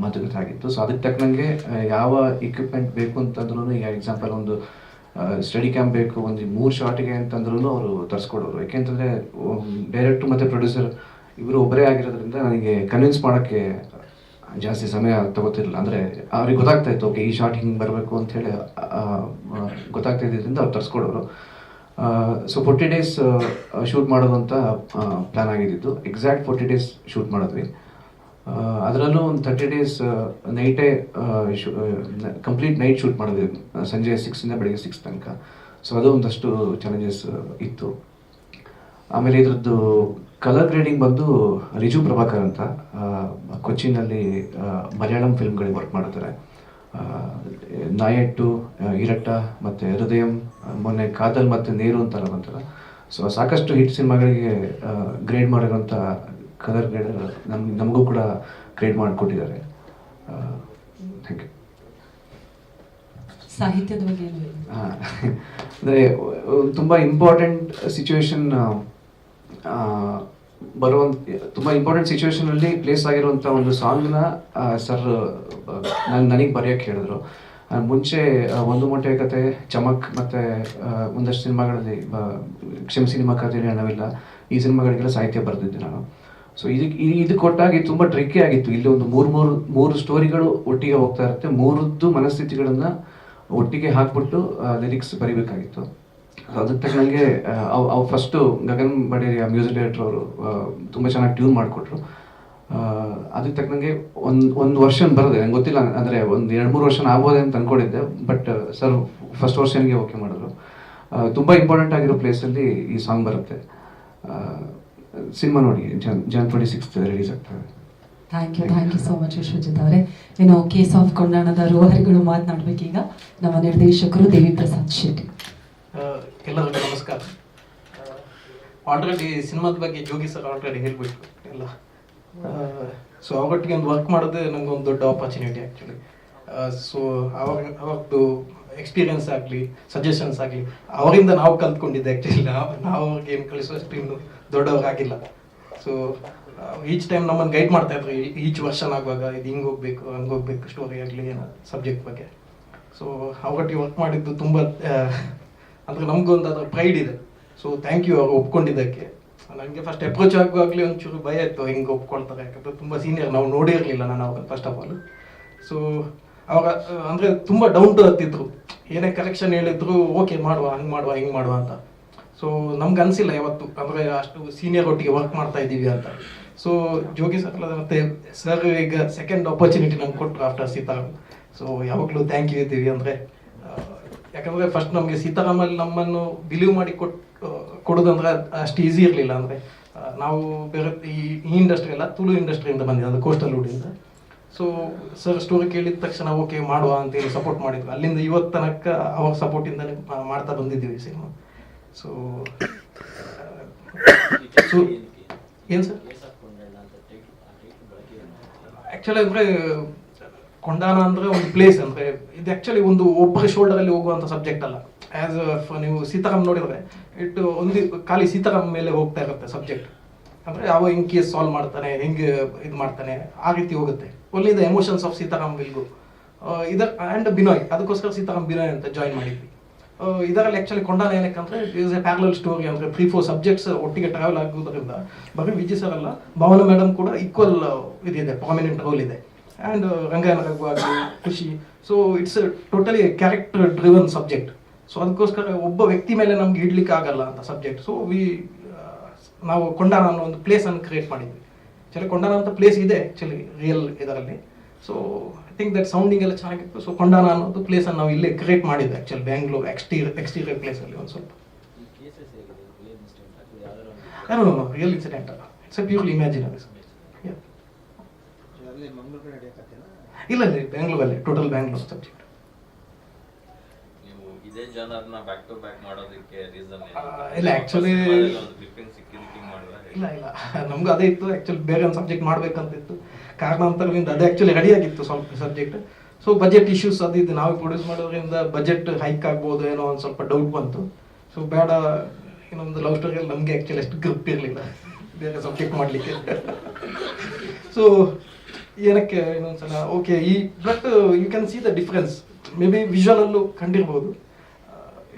ಮಾತುಕತೆ ಆಗಿತ್ತು. ಸೊ ಅದಕ್ಕೆ ತಕ್ಕನಂಗೆ ಯಾವ ಇಕ್ವಿಪ್ಮೆಂಟ್ ಬೇಕು ಅಂತಂದ್ರೂ, ಈಗ ಎಕ್ಸಾಂಪಲ್ ಒಂದು ಸ್ಟಡಿ ಕ್ಯಾಂಪ್ ಬೇಕು ಒಂದು 3 ಶಾರ್ಟ್ಗೆ ಅಂತಂದ್ರೂ ಅವರು ತರಿಸ್ಕೊಡೋರು. ಯಾಕೆಂತಂದರೆ ಡೈರೆಕ್ಟ್ರು ಮತ್ತು ಪ್ರೊಡ್ಯೂಸರ್ ಇವರು ಒಬ್ಬರೇ ಆಗಿರೋದ್ರಿಂದ ನನಗೆ ಕನ್ವಿನ್ಸ್ ಮಾಡೋಕ್ಕೆ ಜಾಸ್ತಿ ಸಮಯ ತಗೋತಿರಲಿಲ್ಲ. ಅಂದರೆ ಅವ್ರಿಗೆ ಗೊತ್ತಾಗ್ತಾ ಇತ್ತು, ಓಕೆ ಈ ಶಾರ್ಟ್ ಹಿಂಗೆ ಬರಬೇಕು ಅಂಥೇಳಿ ಗೊತ್ತಾಗ್ತಾ ಇದ್ದಿದ್ದರಿಂದ ಅವ್ರು ತರಿಸ್ಕೊಡೋರು. ಸೊ 40 days ಶೂಟ್ ಮಾಡೋದು ಅಂತ ಪ್ಲ್ಯಾನ್ ಆಗಿದ್ದು. ಎಕ್ಸಾಕ್ಟ್ 40 days ಶೂಟ್ ಮಾಡಿದ್ವಿ. ಅದರಲ್ಲೂ ಒಂದು 30 days ನೈಟೇ ಕಂಪ್ಲೀಟ್ ನೈಟ್ ಶೂಟ್ ಮಾಡಿದ್ವಿ, ಸಂಜೆ 6 ಬೆಳಗ್ಗೆ 6 ತನಕ. ಸೊ ಅದು ಒಂದಷ್ಟು ಚಾಲೆಂಜಸ್ ಇತ್ತು. ಆಮೇಲೆ ಇದ್ರದ್ದು ಕಲರ್ ಗ್ರೇಡಿಂಗ್ ಬಂದು ರಿಜು ಪ್ರಭಾಕರ್ ಅಂತ ಕೊಚ್ಚಿನಲ್ಲಿ ಮಲಯಾಳಂ ಫಿಲ್ಮ್ಗಳಿಗೆ ವರ್ಕ್ ಮಾಡ್ತಾರೆ. ನಾಯಟ್ಟು, ಇರಟ್ಟ ಮತ್ತು ಹೃದಯಂ, ಮೊನ್ನೆ ಕಾದಲ್ ಮತ್ತು ನೇರು ಅಂತೆಲ್ಲ ಬಂತಲ್ಲ. ಸೊ ಸಾಕಷ್ಟು ಹಿಟ್ ಸಿನಿಮಾಗಳಿಗೆ ಗ್ರೇಡ್ ಮಾಡಿರೋಂಥ ಕಲರ್ ಗ್ರೇಡರ್ ನಮಗೂ ಕೂಡ ಗ್ರೇಡ್ ಮಾಡಿಕೊಟ್ಟಿದ್ದಾರೆ. Thank you. ಸಾಹಿತ್ಯದ ಬಗ್ಗೆ ಅಂದರೆ ತುಂಬ ಇಂಪಾರ್ಟೆಂಟ್ ಸಿಚುವೇಶನ್ ತುಂಬ ಇಂಪಾರ್ಟೆಂಟ್ ಸಿಚುವೇಶನಲ್ಲಿ ಪ್ಲೇಸ್ ಆಗಿರುವಂಥ ಒಂದು ಸಾಂಗ್ನ ಸರ್ ನನಗೆ ಬರೆಯೋಕ್ಕೆ ಹೇಳಿದ್ರು. ಮುಂಚೆ ಒಂದು ಮೊಟ್ಟೆ ಕತೆ, ಚಮಕ್ ಮತ್ತು ಒಂದಷ್ಟು ಸಿನಿಮಾಗಳಲ್ಲಿ ಕ್ಷಮಿಸಿ ನಿಮ್ಮ ಕಥೆಯಲ್ಲಿ ಹಣವಿಲ್ಲ, ಈ ಸಿನಿಮಾಗಳಿಗೆಲ್ಲ ಸಾಹಿತ್ಯ ಬರೆದಿದ್ದೆ ನಾನು. ಸೊ ಇದು ಕೊಟ್ಟಾಗಿ ತುಂಬ ಟ್ರಿಕ್ಕಿ ಆಗಿತ್ತು. ಇಲ್ಲಿ ಒಂದು ಮೂರು ಸ್ಟೋರಿಗಳು ಒಟ್ಟಿಗೆ ಹೋಗ್ತಾ ಇರುತ್ತೆ, 3 ಮನಸ್ಥಿತಿಗಳನ್ನು ಒಟ್ಟಿಗೆ ಹಾಕ್ಬಿಟ್ಟು ಲಿರಿಕ್ಸ್ ಬರೀಬೇಕಾಗಿತ್ತು. ಅದಕ್ಕೆ ತಕ್ಕಂಗೆ ಅವ್ರು first Gagan Baderia music director ಅವರು ತುಂಬ ಚೆನ್ನಾಗಿ ಟ್ಯೂನ್ ಮಾಡಿಕೊಟ್ರು. ಅದಕ್ಕೆ ತಕ್ಕಂಗೆ ಒಂದು ವರ್ಷನ್ ಬರೋದೆ ನಂಗೆ ಗೊತ್ತಿಲ್ಲ, ಅಂದರೆ ಒಂದು 2-3 ವರ್ಷ ಆಗ್ಬೋದೇ ಅಂತ ಅಂದ್ಕೊಂಡಿದ್ದೆ. ಬಟ್ ಸರ್ ಫಸ್ಟ್ ವರ್ಷನ್ಗೆ ಓಕೆ ಮಾಡಿದ್ರು. ತುಂಬ ಇಂಪಾರ್ಟೆಂಟ್ ಆಗಿರೋ ಪ್ಲೇಸಲ್ಲಿ ಈ ಸಾಂಗ್ ಬರುತ್ತೆ. ಸಿನಿಮಾ ನೋಡಿ, Jan 26 ರಿಲೀಸ್ ಆಗ್ತದೆ. Thank you so much Vishwajith ಅವರೇ. ಇನ್ನು ಕೇಸ್ ಆಫ್ ಕೊಂಡಾಣದ ರೂವಾರಿಗಳು ಮಾತನಾಡಬೇಕೀಗ ನಮ್ಮ ನಿರ್ದೇಶಕರು ದೇವಿಪ್ರಸಾದ್ ಶೆಟ್ಟಿ. ಎಲ್ಲರಿಗೂ ನಮಸ್ಕಾರ. ಆಲ್ರೆಡಿ ಸಿನಿಮಾದ ಬಗ್ಗೆ ಜೋಗಿ ಸರ್ ಆಲ್ರೆಡಿ ಹೇಳ್ಬಿಟ್ರು ಎಲ್ಲ. ಸೊ ಅವರೊಟ್ಟಿಗೆ ಒಂದು ವರ್ಕ್ ಮಾಡೋದೇ ನನಗೆ ಒಂದು ದೊಡ್ಡ ಆಪರ್ಚುನಿಟಿ ಆ್ಯಕ್ಚುಲಿ. ಸೊ ಅವ್ರದ್ದು ಎಕ್ಸ್ಪೀರಿಯನ್ಸ್ ಆಗಲಿ, ಸಜೆಷನ್ಸ್ ಆಗಲಿ, ಅವರಿಂದ ನಾವು ಕಲ್ತ್ಕೊಂಡಿದ್ದೆ ಆ್ಯಕ್ಚುಲಿ. ನಾವು ಅವ್ರಿಗೆ ಏನು ಕಳಿಸೋಷ್ಟು ಇನ್ನು ದೊಡ್ಡವ್ರಾಗಿಲ್ಲ. ಸೊ ಈಚ್ ಟೈಮ್ ನಮ್ಮನ್ನು ಗೈಡ್ ಮಾಡ್ತಾ ಇದ್ರು. ಈಚ್ ವರ್ಷನ್ ಆಗುವಾಗ ಇದು ಹಿಂಗೆ ಹೋಗ್ಬೇಕು, ಹಂಗೆ ಹೋಗ್ಬೇಕು, ಸ್ಟೋರಿ ಆಗಲಿ ಏನೋ ಸಬ್ಜೆಕ್ಟ್ ಬಗ್ಗೆ. ಸೊ ಅವರೊಟ್ಟಿಗೆ ವರ್ಕ್ ಮಾಡಿದ್ದು ತುಂಬ ಅಂದರೆ ನಮಗೊಂದು ಅದರ ಪ್ರೈಡ್ ಇದೆ. ಸೊ ಥ್ಯಾಂಕ್ ಯು ಅವ್ರು ಒಪ್ಕೊಂಡಿದ್ದಕ್ಕೆ. ನನಗೆ ಫಸ್ಟ್ ಅಪ್ರೋಚ್ ಆಗುವಾಗಲೇ ಒಂಚೂರು ಭಯ ಇತ್ತು, ಹೆಂಗೆ ಒಪ್ಕೊಳ್ತಾರೆ, ಯಾಕಂದರೆ ತುಂಬ ಸೀನಿಯರ್, ನಾವು ನೋಡಿರಲಿಲ್ಲ ನಾನು ಅವ್ರಿಗೆ ಫಸ್ಟ್ ಆಫ್ ಆಲ್. ಸೊ ಅವರ ಅಂದರೆ ತುಂಬ ಡೌನ್ ಟು ಅರ್ತ್ ಇದ್ರು. ಏನೇ ಕರೆಕ್ಷನ್ ಹೇಳಿದ್ರು ಓಕೆ ಮಾಡುವ, ಹಂಗೆ ಮಾಡುವ, ಹಿಂಗೆ ಮಾಡುವ ಅಂತ. ಸೊ ನಮ್ಗೆ ಅನಿಸಿಲ್ಲ ಯಾವತ್ತು, ಅಂದರೆ ಅಷ್ಟು ಸೀನಿಯರ್ ಒಟ್ಟಿಗೆ ವರ್ಕ್ ಮಾಡ್ತಾ ಇದ್ದೀವಿ ಅಂತ. ಸೊ ಜೋಗಿ ಸರ್ ಮತ್ತು ಸರ್ ಈಗ ಸೆಕೆಂಡ್ ಆಪರ್ಚುನಿಟಿ ನಮ್ಗೆ ಕೊಟ್ಟರು ಆಫ್ಟರ್ ಸೀತಾರಾಮ್. ಸೊ ಯಾವಾಗಲೂ ಥ್ಯಾಂಕ್ ಯು ಇದ್ದೀವಿ. ಅಂದರೆ ಯಾಕಂದರೆ ಫಸ್ಟ್ ನಮಗೆ ಸೀತಾರಾಮಲ್ಲಿ ನಮ್ಮನ್ನು ಬಿಲೀವ್ ಮಾಡಿ ಕೊಡೋದಂದ್ರೆ ಅಷ್ಟು ಈಸಿ ಇರಲಿಲ್ಲ. ಅಂದರೆ ನಾವು ಬೇರೆ ಈ ಇಂಡಸ್ಟ್ರಿ ಅಲ್ಲ, ತುಳು ಇಂಡಸ್ಟ್ರಿಯಿಂದ ಬಂದಿದ್ದು, ಅದು ಕೋಸ್ಟಲ್ ವುಡ್ಡಿಂದ. ಸೊ ಸರ್ ಸ್ಟೋರಿ ಕೇಳಿದ ತಕ್ಷಣ ಓಕೆ ಮಾಡುವ ಅಂತೇಳಿ ಸಪೋರ್ಟ್ ಮಾಡಿದ್ವಿ. ಅಲ್ಲಿಂದ ಇವತ್ತು ತನಕ ಅವ್ರ ಸಪೋರ್ಟಿಂದಲೇ ಮಾಡ್ತಾ ಬಂದಿದ್ದೀವಿ ಸಿನಿಮಾ. ಸೊ ಏನು ಸರ್ ಆ್ಯಕ್ಚುಲಿ ಅಂದರೆ ಕೊಂಡಾನ ಅಂದರೆ ಒಂದು ಪ್ಲೇಸ್, ಅಂದರೆ ಇದು ಆ್ಯಕ್ಚುಲಿ ಒಂದು ಒಬ್ಬರ ಶೋಲ್ಡರಲ್ಲಿ ಹೋಗುವಂಥ ಸಬ್ಜೆಕ್ಟ್ ಅಲ್ಲ. ಆ್ಯಸ್ ನೀವು ಸೀತಾರಾಮ್ ನೋಡಿದರೆ ಒಂದು ಖಾಲಿ ಸೀತಾರಾಮ್ ಮೇಲೆ ಹೋಗ್ತಾ ಇರುತ್ತೆ ಸಬ್ಜೆಕ್ಟ್. ಅಂದರೆ ಯಾವ ಹೆಂಗೆ ಕೇಸ್ ಸಾಲ್ವ್ ಮಾಡ್ತಾನೆ, ಹೆಂಗೆ ಇದು ಮಾಡ್ತಾನೆ, ಆ ರೀತಿ ಹೋಗುತ್ತೆ. Only the emotions of Sitaram ವಿಲ್ಗು ಆ್ಯಂಡ್ ಬಿನಾಯ್, ಅದಕ್ಕೋಸ್ಕರ ಸೀತಾರಾಮ್ ಬಿನಾಯ್ ಅಂತ ಜಾಯಿನ್ ಮಾಡಿದ್ವಿ. ಇದರಲ್ಲಿ ಆ್ಯಕ್ಚುಲಿ ಕೊಂಡಾನ ಏನಕ್ಕಂದರೆ ಇಸ್ ಎ ಪ್ಯಾರಲಲ್ ಸ್ಟೋರಿ. ಅಂದರೆ 3-4 ಸಬ್ಜೆಕ್ಟ್ಸ್ ಒಟ್ಟಿಗೆ ಟ್ರಾವೆಲ್ ಆಗೋದ್ರಿಂದ ಬರೀ ವಿಜಯ್ ಸರ್ ಅಲ್ಲ, ಭಾವನಾ ಮೇಡಮ್ ಕೂಡ ಈಕ್ವಲ್ ಇದಿದೆ, ಪ್ರಾಮಿನೆಂಟ್ ರೋಲ್ ಇದೆ. ಆ್ಯಂಡ್ ರಂಗಾಯಣ ರಘು ಆಗಲಿ, ಖುಷಿ. So it's totally character driven subject. So ಅದಕ್ಕೋಸ್ಕರ ಒಬ್ಬ ವ್ಯಕ್ತಿ ಮೇಲೆ ನಮ್ಗೆ ಇಡ್ಲಿಕ್ಕೆ ಆಗಲ್ಲ ಅಂತ ಸಬ್ಜೆಕ್ಟ್. ಸೊ ನಾವು ಕೊಂಡಾನ ಅನ್ನೋ ಒಂದು ಪ್ಲೇಸನ್ನು ಕ್ರಿಯೇಟ್ ಮಾಡಿದ್ವಿ. ಆ್ಯಕ್ಚುಲಿ ಕೊಂಡಾನ ಅಂತ ಪ್ಲೇಸ್ ಇದೆ ಆ್ಯಕ್ಚುಲಿ ರಿಯಲ್ ಇದರಲ್ಲಿ. So I think that sounding ಎಲ್ಲ ಚೆನ್ನಾಗಿತ್ತು. ಸೊ ಕೊಂಡಾನ ಅನ್ನೋದು ಪ್ಲೇಸನ್ನು ನಾವು ಇಲ್ಲೇ ಕ್ರಿಯೇಟ್ ಮಾಡಿದ್ವಿ ಆ್ಯಕ್ಚುಲಿ ಬ್ಯಾಂಗ್ಳೂರ್ ಎಕ್ಸ್ಟೀರಿಯರ್ ಪ್ಲೇಸಲ್ಲಿ ಒಂದು ಸ್ವಲ್ಪ. ರಿಯಲ್ ಇನ್ಸಿಡೆಂಟ್ ಅಲ್ಲ, it's A purely imaginary subject. ಇಲ್ಲ ಇಲ್ಲ, ಬ್ಯಾಂಗ್ಳೂರಲ್ಲಿ ಟೋಟಲ್ ಬ್ಯಾಂಗ್ಳೂರ್ ಸಬ್ಜೆಕ್ಟ್. ಇದೇ ಜನರನ್ನ ಬ್ಯಾಕ್ ಟು ಬ್ಯಾಕ್ ಮಾಡೋದಕ್ಕೆ ರೀಸನ್ ಇಲ್ಲ ಆ್ಯಕ್ಚುಲಿ ಇಲ್ಲ ನಮ್ಗೂ ಅದೇ ಇತ್ತು ಆ್ಯಕ್ಚುಲಿ. ಬೇರೆ ಒಂದು ಸಬ್ಜೆಕ್ಟ್ ಮಾಡ್ಬೇಕಂತಿತ್ತು, ಕಾರಣಾಂತರದಿಂದ ಅದೇ ಆ್ಯಕ್ಚುಲಿ ರೆಡಿ ಆಗಿತ್ತು ಸ್ವಲ್ಪ ಸಬ್ಜೆಕ್ಟ್. ಸೊ ಬಜೆಟ್ ಇಶ್ಯೂಸ್ ಅದು ಇದು ನಾವೇ ಪ್ರೊಡ್ಯೂಸ್ ಮಾಡೋದ್ರಿಂದ ಬಜೆಟ್ ಹೈಕ್ ಆಗ್ಬೋದು ಏನೋ ಒಂದು ಸ್ವಲ್ಪ ಡೌಟ್ ಬಂತು. ಸೊ ಬೇಡ, ಇನ್ನೊಂದು ಲವ್ ಸ್ಟೋರಿಯಲ್ಲಿ ನಮಗೆ ಆ್ಯಕ್ಚುಲಿ ಅಷ್ಟು ಗ್ರಿಪ್ ಇರಲಿಲ್ಲ ಬೇರೆ ಸಬ್ಜೆಕ್ಟ್ ಮಾಡಲಿಕ್ಕೆ. ಸೊ ಏನಕ್ಕೆ ಇನ್ನೊಂದ್ಸಲ ಓಕೆ ಈ but you can see the difference. May be ವಿಜುವಲಲ್ಲೂ ಕಂಡಿರ್ಬೋದು,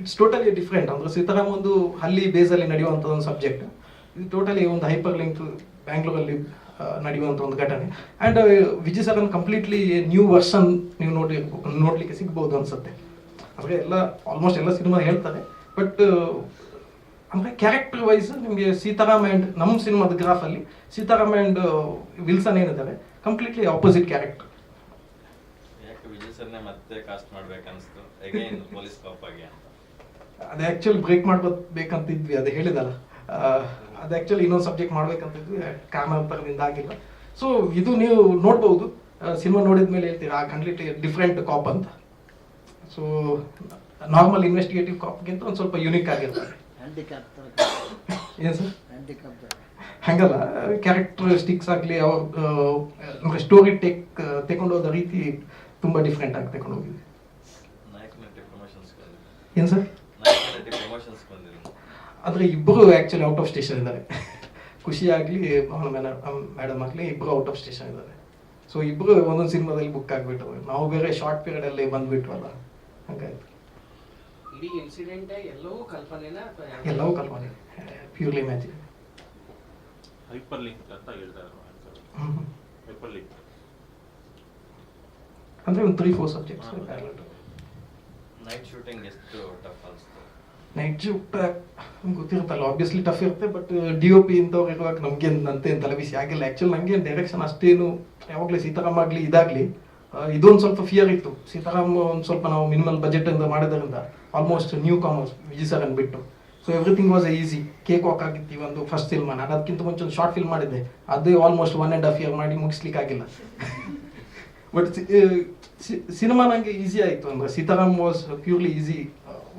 ಇಟ್ಸ್ ಟೋಟಲಿ ಡಿಫ್ರೆಂಟ್. ಅಂದರೆ ಸೀತಾರಾಮ್ ಒಂದು ಹಳ್ಳಿ ಬೇಸಲ್ಲಿ ನಡೆಯುವಂಥ ಒಂದು ಸಬ್ಜೆಕ್ಟ್, ಇದು ಟೋಟಲಿ ಒಂದು ಹೈಪರ್ ಲಿಂಕ್ ಬ್ಯಾಂಗ್ಳೂರಲ್ಲಿ ನಡೆಯುವಂಥ ಒಂದು ಘಟನೆ. And Vijay sir completely new version ನೀವು ನೋಡಲಿಕ್ಕೆ ಸಿಗ್ಬೋದು ಅನ್ಸುತ್ತೆ. ಅಂದರೆ ಎಲ್ಲ ಆಲ್ಮೋಸ್ಟ್ ಎಲ್ಲ ಸಿನಿಮಾ ಹೇಳ್ತಾರೆ, ಬಟ್ ಅಂದರೆ ಕ್ಯಾರೆಕ್ಟರ್ ವೈಸ್ ನಿಮಗೆ ಸೀತಾರಾಮ್ ಆ್ಯಂಡ್ ನಮ್ಮ ಸಿನಿಮಾದ ಗ್ರಾಫಲ್ಲಿ ಸೀತಾರಾಮ್ ಆ್ಯಂಡ್ ವಿಲ್ಸನ್ ಏನಿದ್ದಾರೆ ಕಂಪ್ಲೀಟ್ಲಿ ಆಪೋಸಿಟ್ ಕ್ಯಾರೆಕ್ಟರ್. ವಿಜಯ್ ಸರ್ನೇ ಮತ್ತೆ ಕಾಸ್ಟ್ ಮಾಡ್ಬೇಕನ್ಸ್ತು ಅಗೈನ್ ಪೊಲೀಸ್ ಕಾಪ್ ಆಗಿ ಅಂತ. ಅದು ಆ್ಯಕ್ಚುಲಿ ಬ್ರೇಕ್ ಮಾಡ್ಬೇಕಂತಿದ್ವಿ, ಅದು ಹೇಳಿದಲ್ಲ, ಅದು ಆ್ಯಕ್ಚುಲಿ ಇನ್ನೊಂದು ಸಬ್ಜೆಕ್ಟ್ ಮಾಡ್ಬೇಕಂತಿದ್ವಿ, ಕಾರಣಾಂತರದಿಂದ ಆಗಿಲ್ಲ. ಸೊ ಇದು ನೀವು ನೋಡ್ಬೋದು, ಸಿನಿಮಾ ನೋಡಿದ ಮೇಲೆ ಹೇಳ್ತೀರಾ ಕಂಪ್ಲೀಟ್ಲಿ ಡಿಫ್ರೆಂಟ್ ಕಾಪ್ ಅಂತ. ಸೊ ನಾರ್ಮಲ್ ಇನ್ವೆಸ್ಟಿಗೇಟಿವ್ ಕಾಪ್ಗಿಂತ ಒಂದು ಸ್ವಲ್ಪ ಯುನಿಕ್ ಆಗಿರ್ತಾರೆ. ಏನು ಸರ್ ಹಂಗಲ್ಲ, ಕ್ಯಾರೆಕ್ಟರಿಸ್ಟಿಕ್ಸ್ ಆಗಲಿ ಅವ್ರ ಸ್ಟೋರಿ ತೆಕೊಂಡೋದ ರೀತಿ ತುಂಬ ಡಿಫ್ರೆಂಟ್ ಆಗಿ ತಗೊಂಡು ಹೋಗಿದೆ. ಏನು ಸರ್ ಅಂದರೆ ಇಬ್ಬರು ಆ್ಯಕ್ಚುಲಿ ಔಟ್ ಆಫ್ ಸ್ಟೇಷನ್ ಇದ್ದಾರೆ. ಖುಷಿ ಆಗಲಿ ಭಾವನಾ ಮೇಡಮ್ ಆಗಲಿ ಇಬ್ಬರು ಔಟ್ ಆಫ್ ಸ್ಟೇಷನ್ ಇದ್ದಾರೆ. ಸೊ ಇಬ್ಬರು ಒಂದೊಂದು ಸಿನಿಮಾದಲ್ಲಿ ಬುಕ್ ಆಗಿಬಿಟ್ರು, ನಾವು ಬೇರೆ ಶಾರ್ಟ್ ಪೀರಿಯಡಲ್ಲಿ ಬಂದುಬಿಟ್ವಲ್ಲ, ಹಾಗಾಯ್ತು. ಇಡೀ ಇನ್ಸಿಡೆಂಟ್ ಎಲ್ಲವೂ ಕಲ್ಪನೆ, ಪ್ಯೂರ್ಲಿ ಇಮ್ಯಾಜಿನ್. ಹೈಪರ್ ಲಿಂಕ್ ಅಂತ ಹೇಳ್ತಾರೆ. ಹೈಪರ್ ಲಿಂಕ್ ಅಂದರೆ ಒಂದು 3-4 ಸಬ್ಜೆಕ್ಟ್ಸ್. ನೈಟ್ ಶೂಟಿಂಗ್ ಎಷ್ಟು ಟಫ್ ಅನ್ಸುತ್ತೆ? ನೈಟ್ ಶೂಟ್ ಗೊತ್ತಿರುತ್ತಲ್ಲ, ಆಬ್ವಿಯಸ್ಲಿ ಟಫ್ ಇರುತ್ತೆ. ಬಟ್ DOP ಇಂಥವ್ರು ಇರುವಾಗ ನಮಗೆ ನಂತೆ ತಲೆಬಿಸಿ ಆಗಿಲ್ಲ. ಆ್ಯಕ್ಚುಲಿ ನನಗೆ ಡೈರೆಕ್ಷನ್ ಅಷ್ಟೇನು ಯಾವಾಗಲೇ ಸೀತಾರಾಮ್ ಆಗಲಿ ಇದಾಗಲಿ ಇದೊಂದು ಸ್ವಲ್ಪ ಫಿಯರ್ ಇತ್ತು. ಸೀತಾರಾಮ್ ಒಂದು ಸ್ವಲ್ಪ ನಾವು ಮಿನಿಮಲ್ ಬಜೆಟಿಂದ ಮಾಡೋದ್ರಿಂದ almost newcomers Vijay sir ಬಿಟ್ಟು. So everything was easy. Cakewalk ಆಗಿತ್ತು ಒಂದು ಫಸ್ಟ್ ಫಿಲ್ಮ್. ನಾನು ಅದಕ್ಕಿಂತ ಮುಂಚೆ ಒಂದು ಶಾರ್ಟ್ ಫಿಲ್ಮ್ ಮಾಡಿದ್ದೆ, ಅದೇ ಆಲ್ಮೋಸ್ಟ್ 1.5 year ಮಾಡಿ ಮುಗಿಸ್ಲಿಕ್ಕೆ ಆಗಿಲ್ಲ. ಬಟ್ ಸಿನಿಮಾ ನನಗೆ ಈಸಿ ಆಯಿತು. ಅಂದರೆ Sitaram was purely easy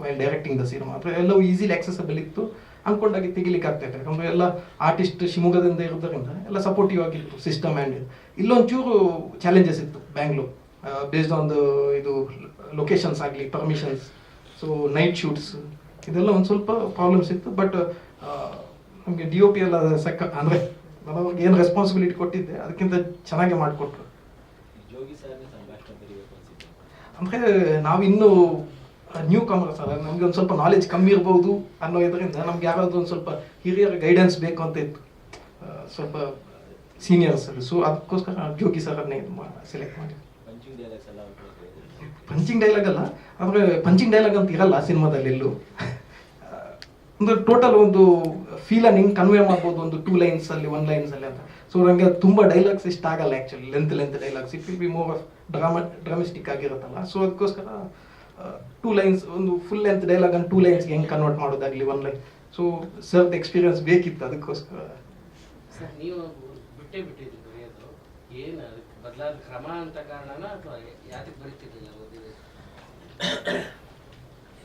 while directing the cinema. ಅಂದರೆ ಎಲ್ಲವೂ ಈಸಿಲಿ ಆಕ್ಸೆಸಬಲ್ ಇತ್ತು, ಅಂದ್ಕೊಂಡಾಗಿ ತೆಗಿಲಿಕ್ಕೆ ಆಗ್ತಾಯಿತ್ತು. ಯಾಕಂದರೆ ಎಲ್ಲ ಆರ್ಟಿಸ್ಟ್ ಶಿವಮೊಗ್ಗದಿಂದ ಇರೋದ್ರಿಂದ ಎಲ್ಲ ಸಪೋರ್ಟಿವ್ ಆಗಿತ್ತು ಸಿಸ್ಟಮ್. ಆ್ಯಂಡ್ ಇಲ್ಲೊಂಚೂರು ಚಾಲೆಂಜಸ್ ಇತ್ತು ಬ್ಯಾಂಗ್ಳೂರ್, ಬೇಸ್ಡ್ ಆನ್ ದ ಇದು ಲೊಕೇಶನ್ಸ್ ಆಗಲಿ, ಪರ್ಮಿಷನ್ಸ್. ಸೊ ನೈಟ್ ಶೂಟ್ಸ್ ಇದೆಲ್ಲ ಒಂದು ಸ್ವಲ್ಪ ಪ್ರಾಬ್ಲಮ್ಸ್ ಇತ್ತು. ಬಟ್ ನಮಗೆ DOP ಎಲ್ಲ ಅಂದರೆ ನನಗೆ ಏನು ರೆಸ್ಪಾನ್ಸಿಬಿಲಿಟಿ ಕೊಟ್ಟಿದ್ದೆ ಅದಕ್ಕಿಂತ ಚೆನ್ನಾಗಿ ಮಾಡಿಕೊಟ್ರು. ಅಂದರೆ ನಾವಿನ್ನೂ ನ್ಯೂ ಕಮರ್ಸ್ ಅಲ್ಲ, ನಮಗೆ ಒಂದು ಸ್ವಲ್ಪ ನಾಲೆಜ್ ಕಮ್ಮಿ ಇರ್ಬೋದು ಅನ್ನೋ ಇದರಿಂದ ನಮ್ಗೆ ಯಾರಾದರೂ ಒಂದು ಸ್ವಲ್ಪ ಹಿರಿಯರ ಗೈಡೆನ್ಸ್ ಬೇಕು ಅಂತ ಇತ್ತು, ಸ್ವಲ್ಪ ಸೀನಿಯರ್ಸ್. ಸೊ ಅದಕ್ಕೋಸ್ಕರ ಜೋಗಿ ಸರ್ನೇ ಸೆಲೆಕ್ಟ್ ಮಾಡಿ. ಪಂಚಿಂಗ್ ಡೈಲಾಗ್ ಅಲ್ಲ, ಅಂದರೆ ಪಂಚಿಂಗ್ ಡೈಲಾಗ್ ಅಂತ ಇರಲ್ಲ ಸಿನಿಮಾದಲ್ಲಿ ಎಲ್ಲೂ. ಅಂದರೆ ಟೋಟಲ್ ಒಂದು ಫೀಲನ್ನು ಹಿಂಗೆ ಕನ್ವೆ ಮಾಡ್ಬೋದು ಒಂದು 2 lines ಅಲ್ಲಿ 1 lines ಅಲ್ಲಿ ಅಂತ. ಸೊ ನನಗೆ ತುಂಬ ಡೈಲಾಗ್ಸ್ ಇಷ್ಟ ಆಗಲ್ಲ actually, length dialogues. It will be more of dramatic ಆಗಿರುತ್ತಲ್ಲ. ಸೊ ಅದಕ್ಕೋಸ್ಕರ 2 lines ಒಂದು ಫುಲ್ ಲೆಂತ್ ಡೈಲಾಗ್ ಅನ್ನು 2 linesಗೆ ಹೆಂಗೆ ಕನ್ವರ್ಟ್ ಮಾಡೋದಾಗಲಿ 1 line. ಸೊ ಸರ್ದು ಎಕ್ಸ್ಪೀರಿಯನ್ಸ್ ಬೇಕಿತ್ತು, ಅದಕ್ಕೋಸ್ಕರ ಸರ್ ನೀವು ಬಿಟ್ಟೇ ಬಿಟ್ಟಿದ್ರಿ ಬರೆಯೋದು, ಏನು ಅದಕ್ಕೆ ಬದಲಾದ ಕ್ರಮ ಅಂತ ಕಾರಣನ ಅಥವಾ ಯಾತಕ್ಕೆ ಬರೀತಿರ್ಲಿಲ್ಲ ಓದಿದ್ರೆ?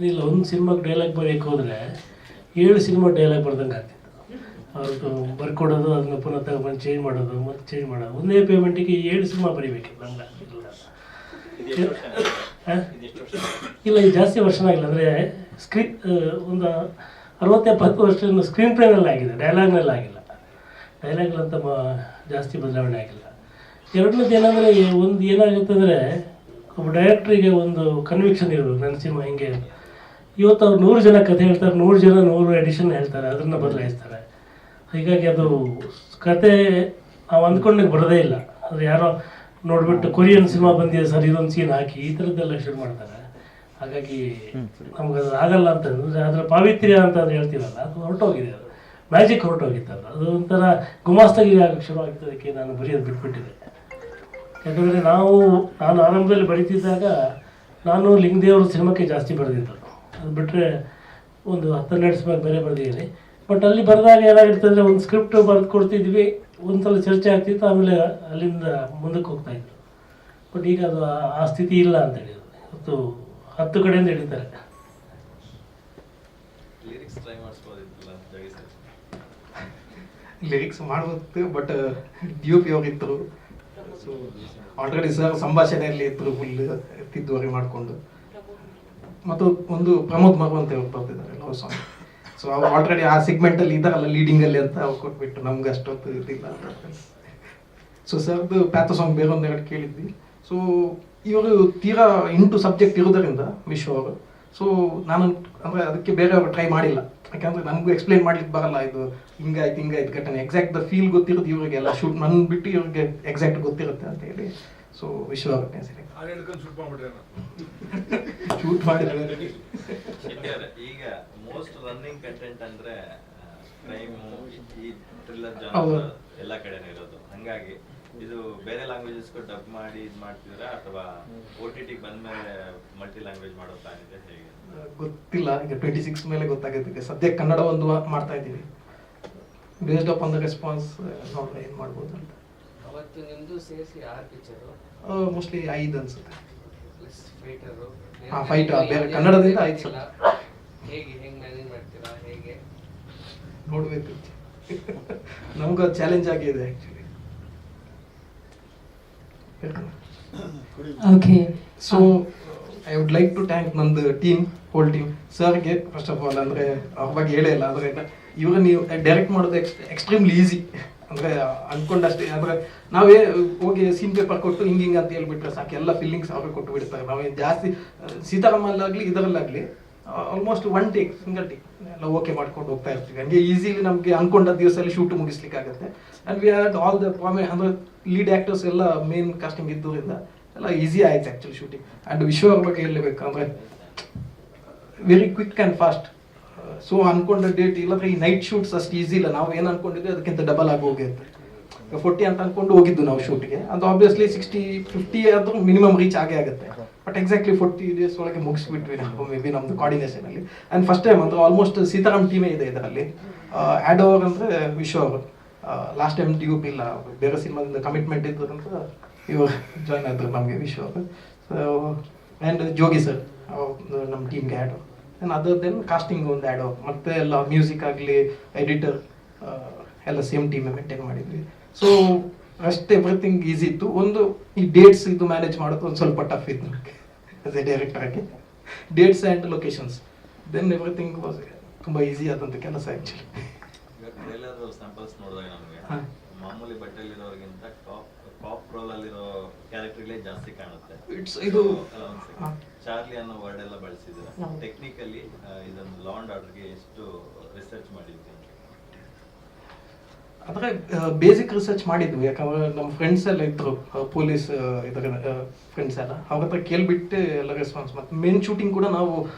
ಇಲ್ಲ, ಒಂದು ಸಿನಿಮಾಗೆ ಡೈಲಾಗ್ ಬರೆಯೋಕೆ ಹೋದರೆ 7 ಸಿನಿಮಾ ಡೈಲಾಗ್ ಬರ್ದಂಗೆ ಆಗ್ತಿತ್ತು. ಅವ್ರದ್ದು ಬರ್ಕೊಡೋದು, ಅದನ್ನ ಪುನಃ ತಗೊಂಡು ಚೇಂಜ್ ಮಾಡೋದು, ಮತ್ತೆ ಚೇಂಜ್ ಮಾಡೋದು. ಒಂದೇ ಪೇಮೆಂಟಿಗೆ 7 ಸಿನಿಮಾ ಬರೀಬೇಕಿತ್ತು ನಮ್ಗೆ. ಇಲ್ಲ, ಇದು ಜಾಸ್ತಿ ವರ್ಷನಾಗಿಲ್ಲ. ಅಂದರೆ ಒಂದು 60-70 ವರ್ಷ ಸ್ಕ್ರೀನ್ ಪ್ಲೇನಲ್ಲಿ ಆಗಿದೆ, ಡೈಲಾಗ್ನಲ್ಲಿ ಆಗಿಲ್ಲ. ಡೈಲಾಗ್ಲಂತ ಜಾಸ್ತಿ ಬದಲಾವಣೆ ಆಗಿಲ್ಲ. ಎರಡನೇದು ಏನಂದರೆ, ಒಂದು ಏನಾಗುತ್ತೆ ಅಂದರೆ, ಒಬ್ಬ ಡೈರೆಕ್ಟ್ರಿಗೆ ಒಂದು ಕನ್ವಿಕ್ಷನ್ ಇರಬೇಕು, ನನ್ನ ಸಿನಿಮಾ ಹಿಂಗೆ. ಇವತ್ತು ಅವ್ರು 100 ಜನ ಕಥೆ ಹೇಳ್ತಾರೆ, 100 ಜನ 100 ಎಡಿಷನ್ ಹೇಳ್ತಾರೆ, ಅದನ್ನು ಬದಲಾಯಿಸ್ತಾರೆ. ಹೀಗಾಗಿ ಅದು ಕತೆ ನಾವು ಅಂದ್ಕೊಂಡಾಗ ಬರೋದೇ ಇಲ್ಲ. ಅದು ಯಾರೋ ನೋಡಿಬಿಟ್ಟು ಕೊರಿಯನ್ ಸಿನಿಮಾ ಬಂದಿದೆ ಸರ್, ಇದೊಂದು ಸೀನ್ ಹಾಕಿ, ಈ ಥರದ್ದೆಲ್ಲ ಶುರು ಮಾಡ್ತಾರೆ. ಹಾಗಾಗಿ ನಮ್ಗೆ ಅದು ಆಗಲ್ಲ ಅಂತಂದರೆ, ಅದರ ಪಾವಿತ್ರ್ಯ ಅಂತ ಹೇಳ್ತೀವಲ್ಲ, ಅದು ಹೊರಟೋಗಿದೆ. ಅದು ಮ್ಯಾಜಿಕ್ ಹೊರಟೋಗಿತ್ತು. ಅದು ಒಂಥರ ಗುಮಾಸ್ತಗಿರಿ ಆಗಕ್ಕೆ ಶುರು ಆಗಿದ್ದಕ್ಕೆ ನಾನು ಬರೆಯೋದು ಬಿಟ್ಬಿಟ್ಟಿದ್ದೆ. ಯಾಕಂದರೆ ನಾನು ಆರಂಭದಲ್ಲಿ ಬರೀತಿದ್ದಾಗ ನಾನು ಲಿಂಗದೇವ್ರ ಸಿನಿಮಾಕ್ಕೆ ಜಾಸ್ತಿ ಬರೆದಿದ್ದು. ಅದು ಬಿಟ್ಟರೆ ಒಂದು 10-12 ಸಿನಿಮಾ ಬೇರೆ ಬರೆದಿದ್ದೀನಿ. ಬಟ್ ಅಲ್ಲಿ ಬರೆದಾಗ ಏನಾಗಿರ್ತಂದರೆ, ಒಂದು ಸ್ಕ್ರಿಪ್ಟ್ ಬರೆದು ಕೊಡ್ತಿದ್ವಿ, ಒಂದು ಸಲ ಚರ್ಚೆ ಆಗ್ತಿತ್ತು, ಆಮೇಲೆ ಅಲ್ಲಿಂದ ಮುಂದಕ್ಕೆ ಹೋಗ್ತಾಯಿದ್ರು. ಬಟ್ ಈಗ ಅದು ಆ ಸ್ಥಿತಿ ಇಲ್ಲ ಅಂತ ಹೇಳಿದ್ರು. ಇವತ್ತು 10 ಕಡೆಯಿಂದ ಹಿಡಿತಾರೆ. ಲಿರಿಕ್ಸ್ ಮಾಡ್ಬೋದು, ಬಟ್ DOP ಅವರಿದ್ದರು. ಸೊ ಆಲ್ರೆಡಿ ಸರ್ ಸಂಭಾಷಣೆಯಲ್ಲಿ ಇದ್ದರು, ಫುಲ್ ತಿದ್ದುವರಿ ಮಾಡಿಕೊಂಡು. ಮತ್ತು ಒಂದು ಪ್ರಮೋದ್ ಮಗವಂತ ಅವ್ರು ಬರ್ತಿದ್ದಾರೆ ಲವ್ ಸಾಂಗ್. ಸೊ ಅವ್ರು ಆಲ್ರೆಡಿ ಆ ಸೆಗ್ಮೆಂಟಲ್ಲಿ ಇದ್ದಾರಲ್ಲ ಲೀಡಿಂಗಲ್ಲಿ ಅಂತ ಅವ್ರು ಕೊಟ್ಬಿಟ್ಟು ನಮ್ಗೆ ಅಷ್ಟೊತ್ತು ಇದಿಲ್ಲ ಅಂತ. ಸೊ ಸರ್ದು ಪ್ಯಾಥೋ ಸಾಂಗ್ ಬೇರೆ ಒಂದೆರಡು ಕೇಳಿದ್ವಿ. ಸೊ ಇವರು ತೀರಾ ಇಂಟು ಸಬ್ಜೆಕ್ಟ್ ಇರೋದರಿಂದ ವಿಶ್ವ ಅವರು. ಸೊ ನಾನು ಅಂದರೆ ಅದಕ್ಕೆ ಬೇರೆ ಅವರು ಟ್ರೈ ಮಾಡಿಲ್ಲ, ಯಾಕಂದರೆ ನನಗೂ ಎಕ್ಸ್ಪ್ಲೈನ್ ಮಾಡ್ಲಿಕ್ಕೆ ಬರಲ್ಲ. ಇದು ಹಿಂಗಾಯ್ತು ಘಟನೆ ಎಕ್ಸಾಕ್ಟ್ ದ ಫೀಲ್ ಗೊತ್ತಿರೋದು ಇವರಿಗೆಲ್ಲ. ಶೂಟ್ ನನ್ನ ಬಿಟ್ಟು ಇವ್ರಿಗೆ ಎಕ್ಸಾಕ್ಟ್ ಗೊತ್ತಿರುತ್ತೆ ಅಂತ ಹೇಳಿ. ಸೊ ವಿಶ್ವ ಅವ್ರನ್ನೇ ಸರಿ ಶೂಟ್ ಮಾಡಿದ್ರೆ. ಈಗ ಮೋಸ್ಟ್ ರನ್ನಿಂಗ್ ಕಂಟೆಂಟ್ ಅಂದ್ರೆ ಕ್ರೈಮು, ಈ ಥ್ರಿಲ್ಲರ್ ಎಲ್ಲ ಕಡೆನೇ ಇರೋದು. ಹಂಗಾಗಿ ಇದು ಬೇರೆ ಲ್ಯಾಂಗ್ವೇಜಸ್ ಡಬ್ ಮಾಡಿ ಇದು ಮಾಡ್ತಿದ್ರೆ, ಅಥವಾ OTT ಬಂದ್ಮೇಲೆ ಮಲ್ಟಿ ಲ್ಯಾಂಗ್ವೇಜ್ ಮಾಡೋ ಪ್ಲಾನ್ ಇದೆ ಹೇಗೆ? ಗೊತ್ತಿಲ್ಲ, ಈಗ 26 ಮೇಲೆ ಗೊತ್ತಾಗುತ್ತೆ. ಸದ್ಯಕ್ಕೆ ಕನ್ನಡ ಒಂದು ಮಾಡ್ತಾ ಇದ್ದೀವಿ. Based up on the response ನೋಡ್ರೆ ಏನು ಮಾಡ್ಬೋದು ಅಂತ. ಅವತ್ತು ನಿಮ್ಮದು ಸೇರಿಸಿ 6 ಪಿಕ್ಚರು, ಮೋಸ್ಟ್ಲಿ 5 ಅನ್ಸುತ್ತೆ. ಫೈಟರು, ಫೈಟ್ ಬೇರೆ ಕನ್ನಡದಿಂದ 5 ಸಲ. ಹೇಗೆ ಮ್ಯಾನೇಜ್ ಮಾಡ್ತೀರಾ, ಹೇಗೆ ನೋಡಬೇಕು. ನಮ್ಗೆ ಚಾಲೆಂಜ್ ಆಗಿದೆ actually. Okay, so I would like to thank ನಂದು ಹೋಲ್ ಟೀಮ್ ಸರ್ಗೆ ಫಸ್ಟ್ ಆಫ್ ಆಲ್. ಅಂದರೆ ಅವ್ರ ಬಗ್ಗೆ ಹೇಳೇ ಇಲ್ಲ. ಅಂದರೆ ಇವಾಗ ನೀವು ಡೈರೆಕ್ಟ್ ಮಾಡೋದು ಎಕ್ಸ್ಟ್ರೀಮ್ಲಿ ಈಸಿ. ಅಂದರೆ ಅಂದ್ಕೊಂಡಷ್ಟೇ. ಅಂದರೆ ನಾವೇ ಹೋಗಿ ಸೀನ್ ಪೇಪರ್ ಕೊಟ್ಟು ಹಿಂಗೆ ಅಂತ ಹೇಳ್ಬಿಟ್ರೆ ಸಾಕು, ಎಲ್ಲ ಫೀಲಿಂಗ್ಸ್ ಅವ್ರಿಗೆ ಕೊಟ್ಟು ಬಿಡ್ತಾರೆ. ನಾವೇನು ಜಾಸ್ತಿ ಸೀತಾರಾಮಲ್ಲಾಗಲಿ ಇದರಲ್ಲಾಗಲಿ ಆಲ್ಮೋಸ್ಟ್ 1 ಟೇಕ್, ಸಿಂಗಲ್ ಟೇಕ್ ಎಲ್ಲ ಓಕೆ ಮಾಡ್ಕೊಂಡು ಹೋಗ್ತಾ ಇರ್ತೀವಿ. ಹಂಗೆ ಈಸಿಲಿ ನಮಗೆ ಅಂದ್ಕೊಂಡ ದಿವಸದಲ್ಲಿ ಶೂಟ್ ಮುಗಿಸ್ಲಿಕ್ಕಾಗುತ್ತೆ. And we had all the ಅಂದರೆ ಲೀಡ್ ಆ್ಯಕ್ಟರ್ಸ್ ಎಲ್ಲ ಮೇನ್ ಕಾಸ್ಟಿಂಗ್ ಇದ್ದರಿಂದ ಎಲ್ಲ ಈಸಿ ಆಯ್ತು ಆ್ಯಕ್ಚುಲಿ ಶೂಟಿಂಗ್. ಆ್ಯಂಡ್ ವಿಶ್ವ ಅವ್ರ ಬಗ್ಗೆ ಹೇಳಬೇಕು ಅಂದರೆ very quick and fast. So ಅನ್ಕೊಂಡ ಡೇಟ್ ಇಲ್ಲಾಂದ್ರೆ ಈ ನೈಟ್ ಶೂಟ್ಸ್ ಅಷ್ಟು ಈಸಿ ಇಲ್ಲ. ನಾವು ಏನು ಅನ್ಕೊಂಡಿದ್ವಿ ಅದಕ್ಕಿಂತ ಡಬಲ್ ಆಗಿ ಹೋಗಿರುತ್ತೆ. 40 ಅಂತ ಅನ್ಕೊಂಡು ಹೋಗಿದ್ದು ನಾವು ಶೂಟ್ಗೆ. ಅದು ಆಬ್ವಿಯಸ್ಲಿ 60-50 ಆದ್ರೂ ಮಿನಿಮಮ್ ರೀಚ್ ಆಗೇ ಆಗುತ್ತೆ. ಬಟ್ ಎಕ್ಸಾಕ್ಟ್ಲಿ 40 ಡೇಸ್ ಒಳಗೆ ಮುಗಿಸ್ಬಿಟ್ವಿ ನಾವು, ಮೇ ಬಿ ನಮ್ಮದು ಕೋಆರ್ಡಿನೇಷನಲ್ಲಿ. ಆ್ಯಂಡ್ ಫಸ್ಟ್ ಟೈಮ್ ಅಂದ್ರೆ ಆಲ್ಮೋಸ್ಟ್ ಸೀತಾರಾಮ್ ಟೀಮೇ ಇದೆ ಇದರಲ್ಲಿ. ಆ್ಯಡ್ ಓವರ್ ಅಂದರೆ ವಿಶ್ವ ಅವರು. ಲಾಸ್ಟ್ ಟೈಮ್ DOP ಇಲ್ಲ, ಬೇರೆ ಸಿನಿಮಾದಿಂದ ಕಮಿಟ್ಮೆಂಟ್ ಇದ್ರು ಅಂತ ಇವರು ಜಾಯ್ನ್ ಆದರು ನಮಗೆ ವಿಶ್ವ ಅವರು. ಸೊ ಆ್ಯಂಡ್ ಜೋಗಿ ಸರ್ ನಮ್ಮ ಟೀಮ್ಗೆ add over. And other than casting ಒಂದು ಆ್ಯಡ್ ಓವರ್. ಮತ್ತು ಎಲ್ಲ ಮ್ಯೂಸಿಕ್ ಆಗಲಿ ಎಡಿಟರ್ ಎಲ್ಲ ಸೇಮ್ ಟೀಮೇ ಮೇಂಟೈನ್ ಮಾಡಿದ್ವಿ. ಸೊ ಅಷ್ಟು ಎವ್ರಿಥಿಂಗ್ ಈಸಿ ಇತ್ತು. ಒಂದು ಈ ಡೇಟ್ಸ್ ಇದು ಮ್ಯಾನೇಜ್ ಮಾಡೋದು ಒಂದು ಸ್ವಲ್ಪ ಟಫ್ ಇತ್ತು ನನಗೆ ಆಸ್ ಎ ಡೈರೆಕ್ಟರ್ ಆಗಿ. Dates and locations, then everything was ತುಂಬ ಈಸಿ ಆದಂಥ ಕೆಲಸ ಆ್ಯಕ್ಚುಲಿ. ಟ್ರೈಲರ್ ಸ್ಯಾಂಪಲ್ಸ್ ನೋಡಿದಾಗ ನಮಗೆ ಮಾಮೂಲಿ ಬಟ್ಟೆಲಿರೋರಿಗಿಂತ ಕಾಪ್ ರೋಲಲ್ಲಿರೋ ಕ್ಯಾರೆಕ್ಟರ್ಗಳೇ ಜಾಸ್ತಿ ಕಾಣುತ್ತೆ. ಇದು ಚಾರ್ಲಿ ಅನ್ನೋ ವರ್ಡ್ ಎಲ್ಲ ಬಳಸಿದ್ರೆ ಟೆಕ್ನಿಕಲಿ ಇದನ್ನು ಲಾ ಅಂಡ್ ಆರ್ಡರ್ಗೆ ಎಷ್ಟು ರಿಸರ್ಚ್ ಮಾಡಿದ್ವಿ? ಅಂದರೆ ಬೇಸಿಕ್ ರಿಸರ್ಚ್ ಮಾಡಿದ್ವಿ. ಯಾಕಂದ್ರೆ ನಮ್ಮ ಫ್ರೆಂಡ್ಸ್ ಎಲ್ಲ ಇದ್ರು, ಪೊಲೀಸ್ ಇದರ ಫ್ರೆಂಡ್ಸ್ ಎಲ್ಲ. ಅವ್ರ ಹತ್ರ ಕೇಳ್ಬಿಟ್ಟು ಎಲ್ಲ ರೆಸ್ಪಾನ್ಸ್. ಮತ್ತು ಮೇನ್ ಶೂಟಿಂಗ್ ಕೂಡ ನಾವು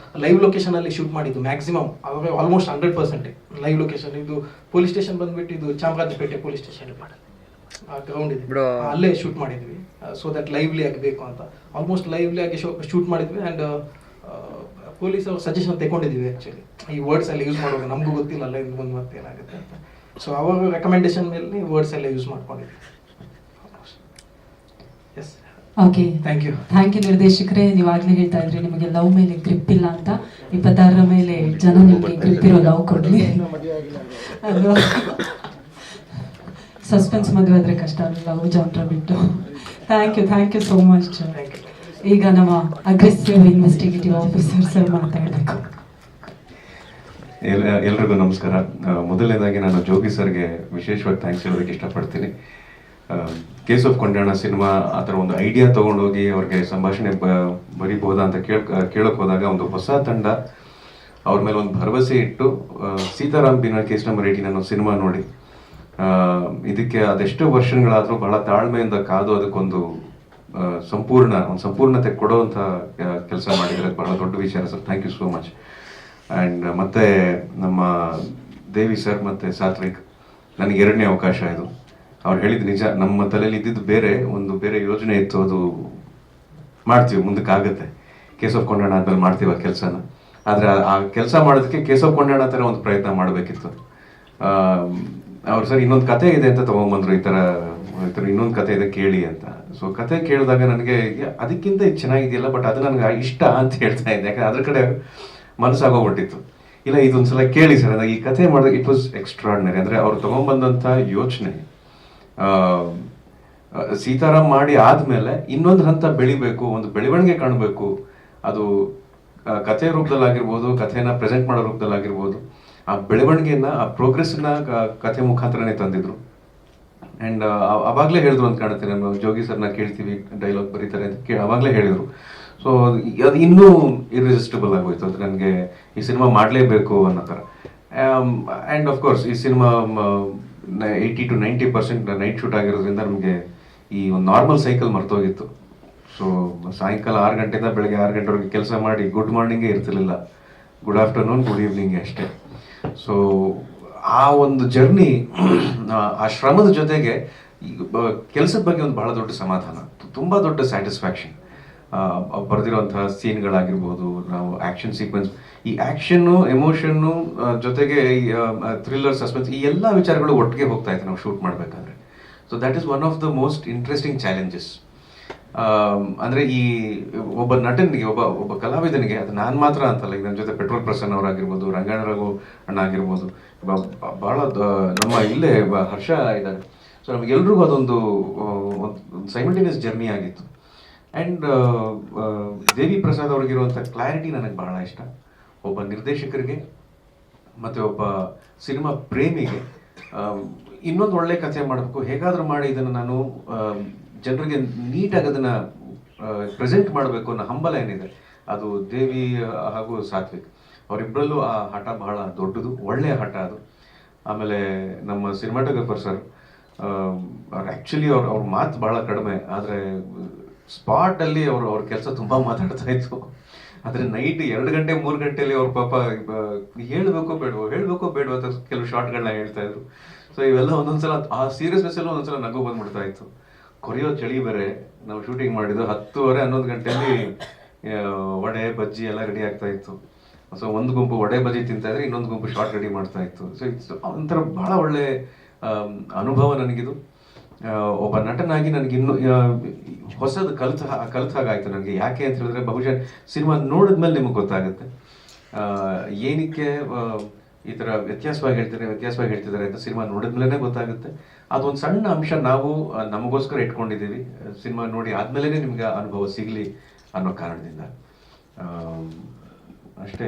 ಲೈವ್ ಲೊಕೇಶನಲ್ಲಿ ಶೂಟ್ ಮಾಡಿದ್ದು ಮ್ಯಾಕ್ಸಿಮಮ್. ಅವಾಗ ಆಲ್ಮೋಸ್ಟ್ 100% ಲೈವ್ ಲೊಕೇಶನ್. ಇದು ಪೊಲೀಸ್ ಸ್ಟೇಷನ್ ಬಂದ್ಬಿಟ್ಟು ಇದು ಚಾಮರಾಜಪೇಟೆ ಪೊಲೀಸ್ ಸ್ಟೇಷನ್ ಗ್ರೌಂಡ್ ಇದೆ, ಅಲ್ಲೇ ಶೂಟ್ ಮಾಡಿದ್ವಿ. ಸೊ ದಟ್ ಲೈವ್ಲಿ ಆಗಬೇಕು ಅಂತ ಆಲ್ಮೋಸ್ಟ್ ಲೈವ್ಲಿ ಆಗಿ ಶೂಟ್ ಮಾಡಿದ್ವಿ. ಆ್ಯಂಡ್ ಪೊಲೀಸ್ ಅವ್ರ ಸಜೆಷನ್ ತಗೊಂಡಿದ್ವಿ ಆ್ಯಕ್ಚುಲಿ. ಈ ವರ್ಡ್ಸ್ ಎಲ್ಲ ಯೂಸ್ ಮಾಡುವಾಗ ನಮಗೂ ಗೊತ್ತಿಲ್ಲ ಲೈವ್ ಬಂದು ಮತ್ತೆ ಏನಾಗುತ್ತೆ ಅಂತ. ಸೊ ಅವರ ರೆಕಮೆಂಡೇಶನ್ ಮೇಲೆ ವರ್ಡ್ಸ್ ಎಲ್ಲ ಯೂಸ್ ಮಾಡ್ಕೊಂಡಿದ್ವಿ. Yes, okay, thank you. Thank you ನಿರ್ದೇಶಕರೇ. ನೀವಾಗಲೇ ಹೇಳ್ತಾ ಇದ್ರಿ ನಿಮಗೆ ಲವ್ ಮೇಲೆ ಗ್ರಿಪ್ ಇಲ್ಲ ಅಂತ. 26ರ ಮೇಲೆ ಜನ ನಿಮಗೆ ಗ್ರಿಪ್ ಇರೋ ಲವ್ ಕೊಡಲಿ ಅಲ್ವಾ? ಸಸ್ಪೆನ್ಸ್ ಮದುವೆ ಆದರೆ ಕಷ್ಟ ಅಲ್ಲ, ಲವ್ ಜಾನ್ರ ಬಿಟ್ಟು. Thank you so much. ಈಗ ನಮ್ಮ ಅಗ್ರೆಸಿವ್ ಇನ್ವೆಸ್ಟಿಗೇಟಿವ್ ಆಫೀಸರ್ ಸರ್ ಮಾತಾಡಬೇಕು. ಎಲ್ರಿಗೂ ನಮಸ್ಕಾರ. ಮೊದಲನೇದಾಗಿ ನಾನು ಜೋಗಿ ಸರ್ಗೆ ವಿಶೇಷವಾಗಿ ಥ್ಯಾಂಕ್ಸ್ ಹೇಳೋದಕ್ಕೆ ಇಷ್ಟಪಡ್ತೀನಿ. ಕೇಸ್ ಆಫ್ ಕೊಂಡಾಣ ಸಿನಿಮಾ ಆ ಥರ ಒಂದು ಐಡಿಯಾ ತೊಗೊಂಡೋಗಿ ಅವ್ರಿಗೆ ಸಂಭಾಷಣೆ ಬರಿಬೋದಾ ಅಂತ ಕೇಳೋಕೆ ಹೋದಾಗ ಒಂದು ಹೊಸ ತಂಡ ಅವ್ರ ಮೇಲೆ ಒಂದು ಭರವಸೆ ಇಟ್ಟು ಸೀತಾರಾಮ್ ಬಿನಾಯ್ ಕೇಸ್ ನಂಬರ್ 18 ಅನ್ನೋ ಸಿನಿಮಾ ನೋಡಿ ಇದಕ್ಕೆ ಅದೆಷ್ಟೋ ವರ್ಷಗಳಾದರೂ ಬಹಳ ತಾಳ್ಮೆಯಿಂದ ಕಾದು ಅದಕ್ಕೊಂದು ಸಂಪೂರ್ಣತೆ ಕೊಡುವಂಥ ಕೆಲಸ ಮಾಡಿದರೆ ಬಹಳ ದೊಡ್ಡ ವಿಚಾರ sir. Thank you so much. And ಮತ್ತೆ ನಮ್ಮ ದೇವಿ ಸರ್ ಮತ್ತು ಸಾತ್ವಿಕ್, ನನಗೆ 2ನೇ ಅವಕಾಶ ಇದು. ಅವ್ರು ಹೇಳಿದ್ದು ನಿಜ, ನಮ್ಮ ತಲೆಯಲ್ಲಿ ಇದ್ದಿದ್ದು ಬೇರೆ ಯೋಜನೆ ಇತ್ತು, ಅದು ಮಾಡ್ತೀವಿ, ಮುಂದಕ್ಕಾಗತ್ತೆ. ಕೇಸ್ ಆಫ್ ಕೊಂಡಾಣ ಆದ್ಮೇಲೆ ಮಾಡ್ತೀವಿ ಆ ಕೆಲಸನ. ಆದರೆ ಆ ಕೆಲಸ ಮಾಡೋದಕ್ಕೆ ಕೇಸ್ ಆಫ್ ಕೊಂಡಾಣ ಥರ ಒಂದು ಪ್ರಯತ್ನ ಮಾಡಬೇಕಿತ್ತು. ಅವ್ರು ಸರ್ ಇನ್ನೊಂದು ಕತೆ ಇದೆ ಅಂತ ತೊಗೊಂಬಂದ್ರು, ಈ ಥರ ಇನ್ನೊಂದು ಕತೆ ಇದೆ ಕೇಳಿ ಅಂತ. ಸೊ ಕತೆ ಕೇಳಿದಾಗ ನನಗೆ ಅದಕ್ಕಿಂತ ಇದು ಚೆನ್ನಾಗಿದೆಯಲ್ಲ, ಬಟ್ ಅದು ನನಗೆ ಇಷ್ಟ ಅಂತ ಹೇಳ್ತಾ ಇದ್ದೆ, ಯಾಕಂದ್ರೆ ಅದ್ರ ಕಡೆ ಮನಸ್ಸಾಗೋಗ್ಬಿಟ್ಟಿತ್ತು. ಇಲ್ಲ, ಇದೊಂದ್ಸಲ ಕೇಳಿ ಸರ್ ಅದಾಗ ಈ ಕತೆ ಮಾಡಿದಾಗ ಇಟ್ ವಾಸ್ ಎಕ್ಸ್ಟ್ರಾರ್ಡಿನರಿ. ಅಂದರೆ ಅವ್ರು ತೊಗೊಂಬಂದಂಥ ಯೋಚನೆ ಸೀತಾರಾಮ್ ಮಾಡಿ ಆದಮೇಲೆ ಇನ್ನೊಂದು ಹಂತ ಬೆಳಿಬೇಕು, ಒಂದು ಬೆಳವಣಿಗೆ ಕಾಣಬೇಕು. ಅದು ಕಥೆ ರೂಪದಲ್ಲಾಗಿರ್ಬೋದು, ಕಥೆನ ಪ್ರೆಸೆಂಟ್ ಮಾಡೋ ರೂಪದಲ್ಲಾಗಿರ್ಬೋದು, ಆ ಬೆಳವಣಿಗೆನ, ಆ ಪ್ರೋಗ್ರೆಸ್ನ ಕಥೆ ಮುಖಾಂತರನೇ ತಂದಿದ್ರು. ಆ್ಯಂಡ್ ಅವಾಗಲೇ ಹೇಳಿದ್ರು ಅಂತ ಕಾಣುತ್ತೆ, ನಮ್ಮ ಜೋಗಿ ಸರ್ನ ಕೇಳ್ತೀವಿ ಡೈಲಾಗ್ ಬರೀತಾರೆ ಅಂತ ಅವಾಗಲೇ ಹೇಳಿದರು. ಸೊ ಅದು ಇನ್ನೂ ಇರ್ರೆಸಿಸ್ಟಬಲ್ ಆಗೋಯ್ತು, ಅದು ನನಗೆ ಈ ಸಿನಿಮಾ ಮಾಡಲೇಬೇಕು ಅನ್ನೋ ಥರ. ಆ್ಯಂಡ್ ಆಫ್ಕೋರ್ಸ್ ಈ ಸಿನಿಮಾ 80 to 90% ನೈಟ್ ಶೂಟ್ ಆಗಿರೋದ್ರಿಂದ ನಮಗೆ ಈ ಒಂದು ನಾರ್ಮಲ್ ಸೈಕಲ್ ಮರ್ತೋಗಿತ್ತು. ಸೊ ಸಾಯಂಕಾಲ 6 ಗಂಟೆಯಿಂದ ಬೆಳಗ್ಗೆ 6 ಗಂಟೆವರೆಗೆ ಕೆಲಸ ಮಾಡಿ ಗುಡ್ ಮಾರ್ನಿಂಗೇ ಇರ್ತಿರ್ಲಿಲ್ಲ, ಗುಡ್ ಆಫ್ಟರ್ನೂನ್, ಗುಡ್ ಈವ್ನಿಂಗ್ ಅಷ್ಟೇ. ಸೊ ಆ ಒಂದು ಜರ್ನಿ, ಆ ಶ್ರಮದ ಜೊತೆಗೆ ಕೆಲಸದ ಬಗ್ಗೆ ಒಂದು ಬಹಳ ದೊಡ್ಡ ಸಮಾಧಾನ, ತುಂಬ ದೊಡ್ಡ ಸ್ಯಾಟಿಸ್ಫ್ಯಾಕ್ಷನ್. ಬರೆದಿರುವಂತಹ ಸೀನ್ಗಳಾಗಿರ್ಬೋದು, ನಾವು ಆ್ಯಕ್ಷನ್ ಸೀಕ್ವೆನ್ಸ್, ಈ ಆ್ಯಕ್ಷನ್ನು, ಎಮೋಷನ್ನು ಜೊತೆಗೆ ಥ್ರಿಲ್ಲರ್, ಸಸ್ಪೆನ್ಸ್, ಈ ಎಲ್ಲ ವಿಚಾರಗಳು ಒಟ್ಟಿಗೆ ಹೋಗ್ತಾ ಇತ್ತು ನಾವು ಶೂಟ್ ಮಾಡಬೇಕಾದ್ರೆ. So that is one of the most interesting challenges. ಅಂದರೆ ಈ ಒಬ್ಬ ನಟನಿಗೆ, ಒಬ್ಬ ಕಲಾವಿದನಿಗೆ, ಅದು ನಾನು ಮಾತ್ರ ಅಂತಲ್ಲ, ಈಗ ನನ್ನ ಜೊತೆ ಪೆಟ್ರೋಲ್ ಪ್ರಸನ್ನ ಅವರಾಗಿರ್ಬೋದು, ರಂಗಾಯಣ ರಘು ಅಣ್ಣ ಆಗಿರ್ಬೋದು, ಭಾಳ ನಮ್ಮ ಇಲ್ಲೇ ಹರ್ಷ ಇದ್ದಾರೆ. ಸೊ ನಮಗೆಲ್ರಿಗೂ ಅದೊಂದು ಸೈಮಲ್ಟೇನಿಯಸ್ ಜರ್ನಿ ಆಗಿತ್ತು. ಆ್ಯಂಡ್ ದೇವಿ ಪ್ರಸಾದ್ ಅವ್ರಿಗಿರುವಂಥ ಕ್ಲಾರಿಟಿ ನನಗೆ ಬಹಳ ಇಷ್ಟ. ಒಬ್ಬ ನಿರ್ದೇಶಕರಿಗೆ ಮತ್ತು ಒಬ್ಬ ಸಿನಿಮಾ ಪ್ರೇಮಿಗೆ ಇನ್ನೊಂದು ಒಳ್ಳೆ ಕಥೆ ಮಾಡಬೇಕು, ಹೇಗಾದರೂ ಮಾಡಿ ಇದನ್ನು ನಾನು ಜನರಿಗೆ ನೀಟಾಗಿ ಅದನ್ನು ಪ್ರೆಸೆಂಟ್ ಮಾಡಬೇಕು ಅನ್ನೋ ಹಂಬಲ ಏನಿದೆ, ಅದು ದೇವಿ ಹಾಗೂ ಸಾತ್ವಿಕ್ ಅವರಿಬ್ಬರಲ್ಲೂ ಆ ಹಠ ಬಹಳ ದೊಡ್ಡದು, ಒಳ್ಳೆಯ ಹಠ ಅದು. ಆಮೇಲೆ ನಮ್ಮ ಸಿನಿಮಾಟೋಗ್ರಫರ್ ಸರ್, ಆ್ಯಕ್ಚುಲಿ ಅವ್ರ ಮಾತು ಭಾಳ ಕಡಿಮೆ, ಆದರೆ ಸ್ಪಾಟಲ್ಲಿ ಅವ್ರ ಕೆಲಸ ತುಂಬ ಮಾತಾಡ್ತಾ ಇತ್ತು. ಆದರೆ ನೈಟ್ 2 ಗಂಟೆ 3 ಗಂಟೆಯಲ್ಲಿ ಅವ್ರ ಪಾಪ ಹೇಳಬೇಕೋ ಬೇಡವೋ ಅಂತ ಕೆಲವು ಶಾರ್ಟ್ಗಳನ್ನ ಹೇಳ್ತಾ ಇದ್ರು. ಸೊ ಇವೆಲ್ಲ ಒಂದೊಂದ್ಸಲ ಆ ಸೀರಿಯಸ್ನೆಸ್ ಎಲ್ಲ ಒಂದೊಂದ್ಸಲ ನಗು ಬಂದ್ಬಿಡ್ತಾ ಇತ್ತು. ಕೊರಿಯೋ ಚಳಿ ಬೇರೆ, ನಾವು ಶೂಟಿಂಗ್ ಮಾಡಿದ್ದು 10:30 11 ಗಂಟೆಯಲ್ಲಿ ವಡೆ ಬಜ್ಜಿ ಎಲ್ಲ ರೆಡಿ ಆಗ್ತಾ ಇತ್ತು. ಸೊ ಒಂದು ಗುಂಪು ವಡೆ ಬಜ್ಜಿ ತಿಂತಾ ಇದ್ರೆ, ಇನ್ನೊಂದು ಗುಂಪು ಶಾರ್ಟ್ ರೆಡಿ ಮಾಡ್ತಾ ಇತ್ತು. ಸೊ ಇಟ್ಸ್ ಒಂಥರ ಬಹಳ ಒಳ್ಳೆ ಅನುಭವ ನನಗಿದು. ಒಬ್ಬ ನಟನಾಗಿ ನನಗಿನ್ನೂ ಹೊಸದು ಕಲಿತಾಗಾಯ್ತು ನನಗೆ. ಯಾಕೆ ಅಂತ ಹೇಳಿದ್ರೆ, ಬಹುಶಃ ಸಿನಿಮಾ ನೋಡಿದ್ಮೇಲೆ ನಿಮಗೆ ಗೊತ್ತಾಗುತ್ತೆ ಏನಕ್ಕೆ ಈ ಥರ ವ್ಯತ್ಯಾಸವಾಗಿ ಹೇಳ್ತಿದ್ದಾರೆ ಅಂತ. ಸಿನಿಮಾ ನೋಡಿದ್ಮೇಲೆ ಗೊತ್ತಾಗುತ್ತೆ. ಅದೊಂದು ಸಣ್ಣ ಅಂಶ ನಾವು ನಮಗೋಸ್ಕರ ಇಟ್ಕೊಂಡಿದ್ದೀವಿ, ಸಿನಿಮಾ ನೋಡಿ ಆದಮೇಲೆ ನಿಮ್ಗೆ ಅನುಭವ ಸಿಗಲಿ ಅನ್ನೋ ಕಾರಣದಿಂದ ಅಷ್ಟೇ.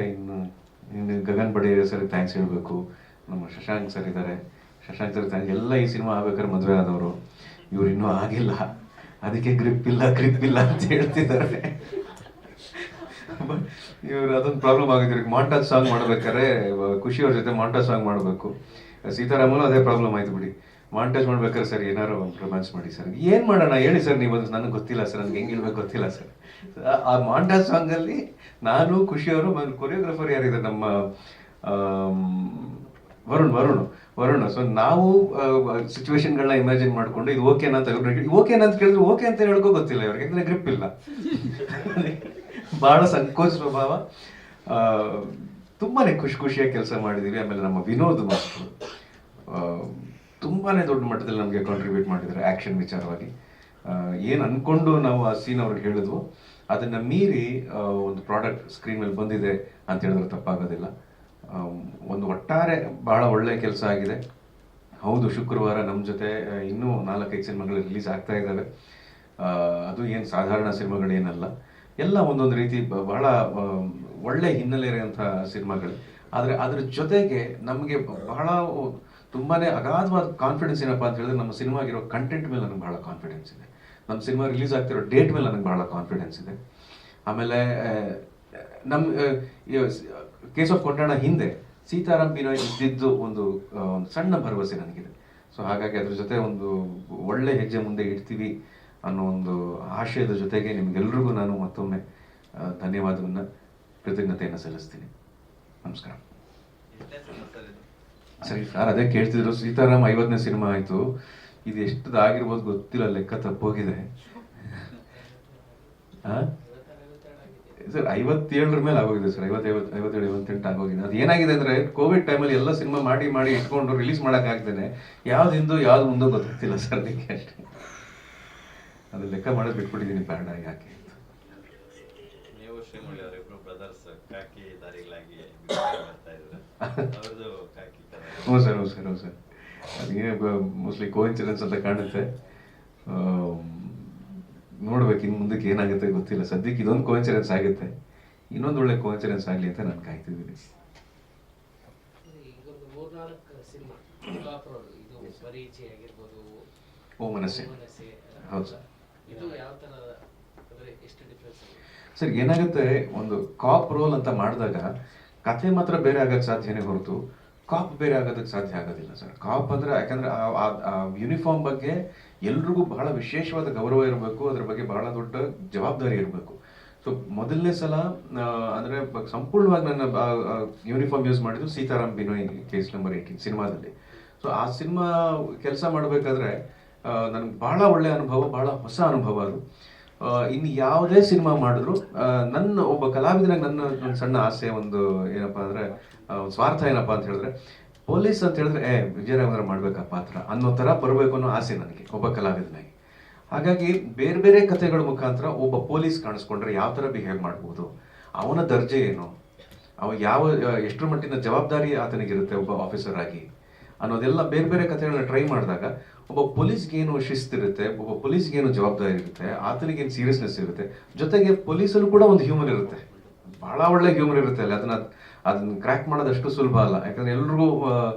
ಇನ್ನು ಗಗನ್ ಬಡೆ ಸರ್ ಥ್ಯಾಂಕ್ಸ್ ಹೇಳಬೇಕು. ನಮ್ಮ ಶಶಾಂಕ್ ಸರ್ ಇದ್ದಾರೆ, ಶಶಾಂಕ್ ಸರ್ ಥ್ಯಾಂಕ್ಸ್. ಎಲ್ಲ ಈ ಸಿನಿಮಾ ಆಗ್ಬೇಕಾದ್ರೆ ಮದುವೆ ಆದವರು, ಇವ್ರು ಇನ್ನೂ ಆಗಿಲ್ಲ, ಅದಕ್ಕೆ ಗ್ರಿಪ್ ಇಲ್ಲ ಅಂತ ಹೇಳ್ತಿದ್ದಾರೆ. ಇವ್ರು ಅದೊಂದು ಪ್ರಾಬ್ಲಮ್ ಆಗಿದೆ. ಇವ್ರಿಗೆ ಮಾಂಟಾಜ್ ಸಾಂಗ್ ಮಾಡ್ಬೇಕಾದ್ರೆ ಖುಷಿ ಅವ್ರ ಜೊತೆ ಮಾಂಟಾಜ್ ಸಾಂಗ್ ಮಾಡಬೇಕು. ಸೀತಾರಾಮನು ಅದೇ ಪ್ರಾಬ್ಲಮ್ ಆಯ್ತು ಬಿಡಿ. ಮಾಂಟಾಜ್ ಮಾಡ್ಬೇಕಾದ್ರೆ ಸರ್ ಏನಾರು ರೊಮ್ಯಾನ್ಸ್ ಮಾಡಿ ಸರ್, ಏನು ಮಾಡೋಣ ಹೇಳಿ ಸರ್ ನೀವು, ಅದು ನನಗೆ ಗೊತ್ತಿಲ್ಲ ಸರ್, ನನಗೆ ಹೆಂಗೆ ಹೇಳ್ಬೇಕು ಗೊತ್ತಿಲ್ಲ ಸರ್. ಆ ಮಾಂಟಾಜ್ ಸಾಂಗಲ್ಲಿ ನಾನು, ಖುಷಿ ಅವರು, ಕೊರಿಯೋಗ್ರಾಫರ್ ಯಾರಿದ್ದಾರೆ ನಮ್ಮ ವರುಣ್. ಸೊ ನಾವು ಸಿಚುವೇಶನ್ಗಳನ್ನ ಇಮ್ಯಾಜಿನ್ ಮಾಡ್ಕೊಂಡು ಇದು ಓಕೆನಾ ಅಂತ ಕೇಳಿದ್ರೆ ಓಕೆ ಅಂತ ಹೇಳ್ಕೋ ಗೊತ್ತಿಲ್ಲ ಇವ್ರಿಗೆ, ಯಾಕಂದ್ರೆ ಗ್ರಿಪ್ ಇಲ್ಲ. ಬಹಳ ಸಂಕೋಚ ಸ್ವಭಾವ. ತುಂಬಾನೇ ಖುಷಿಯಾಗಿ ಕೆಲಸ ಮಾಡಿದೀವಿ. ಆಮೇಲೆ ನಮ್ಮ ವಿನೋದ್ ಮಾಸ್ಟರ್ ತುಂಬಾ ದೊಡ್ಡ ಮಟ್ಟದಲ್ಲಿ ನಮಗೆ ಕಾಂಟ್ರಿಬ್ಯೂಟ್ ಮಾಡಿದ್ದಾರೆ ಆ್ಯಕ್ಷನ್ ವಿಚಾರವಾಗಿ. ಏನು ಅಂದ್ಕೊಂಡು ನಾವು ಆ ಸೀನ್ ಅವ್ರಿಗೆ ಹೇಳಿದ್ವು ಅದನ್ನು ಮೀರಿ ಒಂದು ಪ್ರಾಡಕ್ಟ್ ಸ್ಕ್ರೀನ್ ಮೇಲೆ ಬಂದಿದೆ ಅಂತ ಹೇಳಿದ್ರೆ ತಪ್ಪಾಗೋದಿಲ್ಲ. ಒಂದು ಒಟ್ಟಾರೆ ಬಹಳ ಒಳ್ಳೆಯ ಕೆಲಸ ಆಗಿದೆ. ಹೌದು, ಶುಕ್ರವಾರ ನಮ್ಮ ಜೊತೆ ಇನ್ನೂ 4-5 ಸಿನಿಮಾಗಳು ರಿಲೀಸ್ ಆಗ್ತಾ ಇದ್ದಾವೆ. ಅದು ಏನು ಸಾಧಾರಣ ಸಿನಿಮಾಗಳೇನಲ್ಲ, ಎಲ್ಲ ಒಂದೊಂದು ರೀತಿ ಬಹಳ ಒಳ್ಳೆ ಹಿನ್ನೆಲೆ ಇರೋಂಥ ಸಿನಿಮಾಗಳು. ಆದರೆ ಅದ್ರ ಜೊತೆಗೆ ನಮಗೆ ಬಹಳ ತುಂಬಾ ಅಗಾಧವಾದ ಕಾನ್ಫಿಡೆನ್ಸ್ ಏನಪ್ಪ ಅಂತ ಹೇಳಿದ್ರೆ ನಮ್ಮ ಸಿನಿಮಾಗಿರೋ ಕಂಟೆಂಟ್ ಮೇಲೆ ನನಗೆ ಬಹಳ ಕಾನ್ಫಿಡೆನ್ಸ್ ಇದೆ. ನಮ್ಮ ಸಿನಿಮಾ ರಿಲೀಸ್ ಆಗ್ತಿರೋ ಡೇಟ್ ಮೇಲೆ ನನಗೆ ಬಹಳ ಕಾನ್ಫಿಡೆನ್ಸ್ ಇದೆ. ಆಮೇಲೆ ನಮ್ಮ ಕೇಸ್ ಆಫ್ ಕೊಂಡಾಣ ಹಿಂದೆ ಸೀತಾರಾಮ್ ಬಿನಾಯ್ ಇದ್ದಿದ್ದು ಒಂದು ಸಣ್ಣ ಭರವಸೆ ನನಗಿದೆ. ಸೊ ಹಾಗಾಗಿ ಅದ್ರ ಜೊತೆ ಒಂದು ಒಳ್ಳೆ ಹೆಜ್ಜೆ ಮುಂದೆ ಇಡ್ತೀವಿ ಅನ್ನೋ ಒಂದು ಆಶಯದ ಜೊತೆಗೆ ನಿಮ್ಗೆಲ್ರಿಗೂ ನಾನು ಮತ್ತೊಮ್ಮೆ ಧನ್ಯವಾದವನ್ನು, ಕೃತಜ್ಞತೆಯನ್ನು ಸಲ್ಲಿಸ್ತೀನಿ. ನಮಸ್ಕಾರ. ಸರಿ ಸರ್, ಅದೇ ಕೇಳ್ತಿದ್ರು. ಸೀತಾರಾಮ್ 50ನೇ ಸಿನಿಮಾ ಆಯಿತು, ಇದು ಎಷ್ಟದಾಗಿರ್ಬೋದು ಗೊತ್ತಿಲ್ಲ, ಲೆಕ್ಕ ತಪ್ಪೋಗಿದೆ. ಸರ್ 57 ಮೇಲೆ ಆಗೋಗಿದೆ ಸರ್, 57, 58 ಆಗೋಗಿದೆ. ಅದು ಏನಾಗಿದೆ ಅಂದರೆ ಕೋವಿಡ್ ಟೈಮಲ್ಲಿ ಎಲ್ಲ ಸಿನಿಮಾ ಮಾಡಿ ಇಟ್ಕೊಂಡು ರಿಲೀಸ್ ಮಾಡೋಕ್ಕಾಗ್ದೇನೆ ಯಾವ್ದು ಹಿಂದೂ ಯಾವ್ದು ಮುಂದೋ ಗೊತ್ತಿಲ್ಲ ಸರ್ ಅದಕ್ಕೆ ಅಷ್ಟೇ. ಅದು ಲೆಕ್ಕ ಮಾಡೋದು ಬಿಟ್ಬಿಟ್ಟಿದ್ದೀನಿ, ಬೇಡ ಯಾಕೆ. ನೀವು ಶ್ರೀಮುರಳಿ ಅವರಿಬ್ರು ಬ್ರದರ್ಸ್ ಕಾಕಿ ದಾರಿಗಳಾಗಿ ಹ್ಞೂ ಸರ್. ಅದೇ ಮೋಸ್ಟ್ಲಿ ಕೋಇನ್ಸಿಡೆನ್ಸ್ ಅಂತ ಕಾಣುತ್ತೆ. ನೋಡ್ಬೇಕು ಇನ್ನು ಮುಂದಕ್ಕೆ ಏನಾಗುತ್ತೆ ಗೊತ್ತಿಲ್ಲ. ಸದ್ಯಕ್ಕೆ ಇದೊಂದು ಕೋಇನ್ಸಿಡೆನ್ಸ್ ಆಗುತ್ತೆ, ಇನ್ನೊಂದು ಒಳ್ಳೆ ಕೋಇನ್ಸಿಡೆನ್ಸ್ ಆಗಲಿ ಅಂತ ನಾನು ಕಾಯ್ತಿದ್ದೀನಿ. ಓ ಮನಸ್ಸೆ, ಹೌದು ಸರ್. ಸರ್ ಏನಾಗುತ್ತೆ, ಒಂದು ಕಾಪ್ ರೋಲ್ ಅಂತ ಮಾಡಿದಾಗ ಕಥೆ ಮಾತ್ರ ಬೇರೆ ಆಗೋಕ್ಕೆ ಸಾಧ್ಯನೇ ಹೊರತು ಕಾಪ್ ಬೇರೆ ಆಗೋದಕ್ಕೆ ಸಾಧ್ಯ ಆಗೋದಿಲ್ಲ ಸರ್. ಕಾಪ್ ಅಂದರೆ ಯಾಕಂದರೆ ಆ ಯೂನಿಫಾರ್ಮ್ ಬಗ್ಗೆ ಎಲ್ರಿಗೂ ಬಹಳ ವಿಶೇಷವಾದ ಗೌರವ ಇರಬೇಕು, ಅದ್ರ ಬಗ್ಗೆ ಬಹಳ ದೊಡ್ಡ ಜವಾಬ್ದಾರಿ ಇರಬೇಕು. ಸೊ ಮೊದಲನೇ ಸಲ ಅಂದರೆ ಸಂಪೂರ್ಣವಾಗಿ ನನ್ನ ಯೂನಿಫಾರ್ಮ್ ಯೂಸ್ ಮಾಡಿದ್ದು ಸೀತಾರಾಮ್ ಬಿನೋಯ್ ಕೇಸ್ ನಂಬರ್ 18 ಸಿನಿಮಾದಲ್ಲಿ. ಸೊ ಆ ಸಿನಿಮಾ ಕೆಲಸ ಮಾಡಬೇಕಾದ್ರೆ ನನಗೆ ಬಹಳ ಒಳ್ಳೆಯ ಅನುಭವ, ಬಹಳ ಹೊಸ ಅನುಭವ ಅದು. ಇನ್ನು ಯಾವುದೇ ಸಿನಿಮಾ ಮಾಡಿದ್ರು ನನ್ನ ಒಬ್ಬ ಕಲಾವಿದನಾಗ ನನ್ನ ಸಣ್ಣ ಆಸೆ ಒಂದು ಏನಪ್ಪ ಅಂದರೆ ಸ್ವಾರ್ಥ ಏನಪ್ಪ ಅಂತ ಹೇಳಿದ್ರೆ, ಪೊಲೀಸ್ ಅಂತ ಹೇಳಿದ್ರೆ ವಿಜಯರಾಘವೇಂದ್ರ ಮಾಡ್ಬೇಕಾ ಪಾತ್ರ ಅನ್ನೋ ಥರ ಬರಬೇಕು ಅನ್ನೋ ಆಸೆ ನನಗೆ ಒಬ್ಬ ಕಲಾವಿದನಾಗಿ. ಹಾಗಾಗಿ ಬೇರೆ ಬೇರೆ ಕಥೆಗಳ ಮುಖಾಂತರ ಒಬ್ಬ ಪೊಲೀಸ್ ಕಾಣಿಸ್ಕೊಂಡ್ರೆ ಯಾವ ಥರ ಬಿಹೇವ್ ಮಾಡ್ಬೋದು, ಅವನ ದರ್ಜೆ ಏನು, ಎಷ್ಟರ ಮಟ್ಟಿನ ಜವಾಬ್ದಾರಿ ಆತನಿಗಿರುತ್ತೆ ಒಬ್ಬ ಆಫೀಸರ್ ಆಗಿ ಅನ್ನೋದೆಲ್ಲ ಬೇರೆ ಬೇರೆ ಕಥೆಗಳನ್ನ ಟ್ರೈ ಮಾಡಿದಾಗ ಒಬ್ಬ ಪೊಲೀಸ್ಗೇನು ಶಿಸ್ತಿರುತ್ತೆ, ಒಬ್ಬ ಪೊಲೀಸ್ಗೇನು ಜವಾಬ್ದಾರಿ ಇರುತ್ತೆ, ಆತನಿಗೇನು ಸೀರಿಯಸ್ನೆಸ್ ಇರುತ್ತೆ, ಜೊತೆಗೆ ಪೊಲೀಸಲ್ಲೂ ಕೂಡ ಒಂದು ಹ್ಯೂಮರ್ ಇರುತ್ತೆ, ಬಹಳ ಒಳ್ಳೆ ಹ್ಯೂಮರ್ ಇರುತ್ತೆ ಅಲ್ಲಿ. ಅದನ್ನ ಕ್ರ್ಯಾಕ್ ಮಾಡೋದಷ್ಟು ಸುಲಭ ಅಲ್ಲ, ಯಾಕಂದ್ರೆ ಎಲ್ರಿಗೂ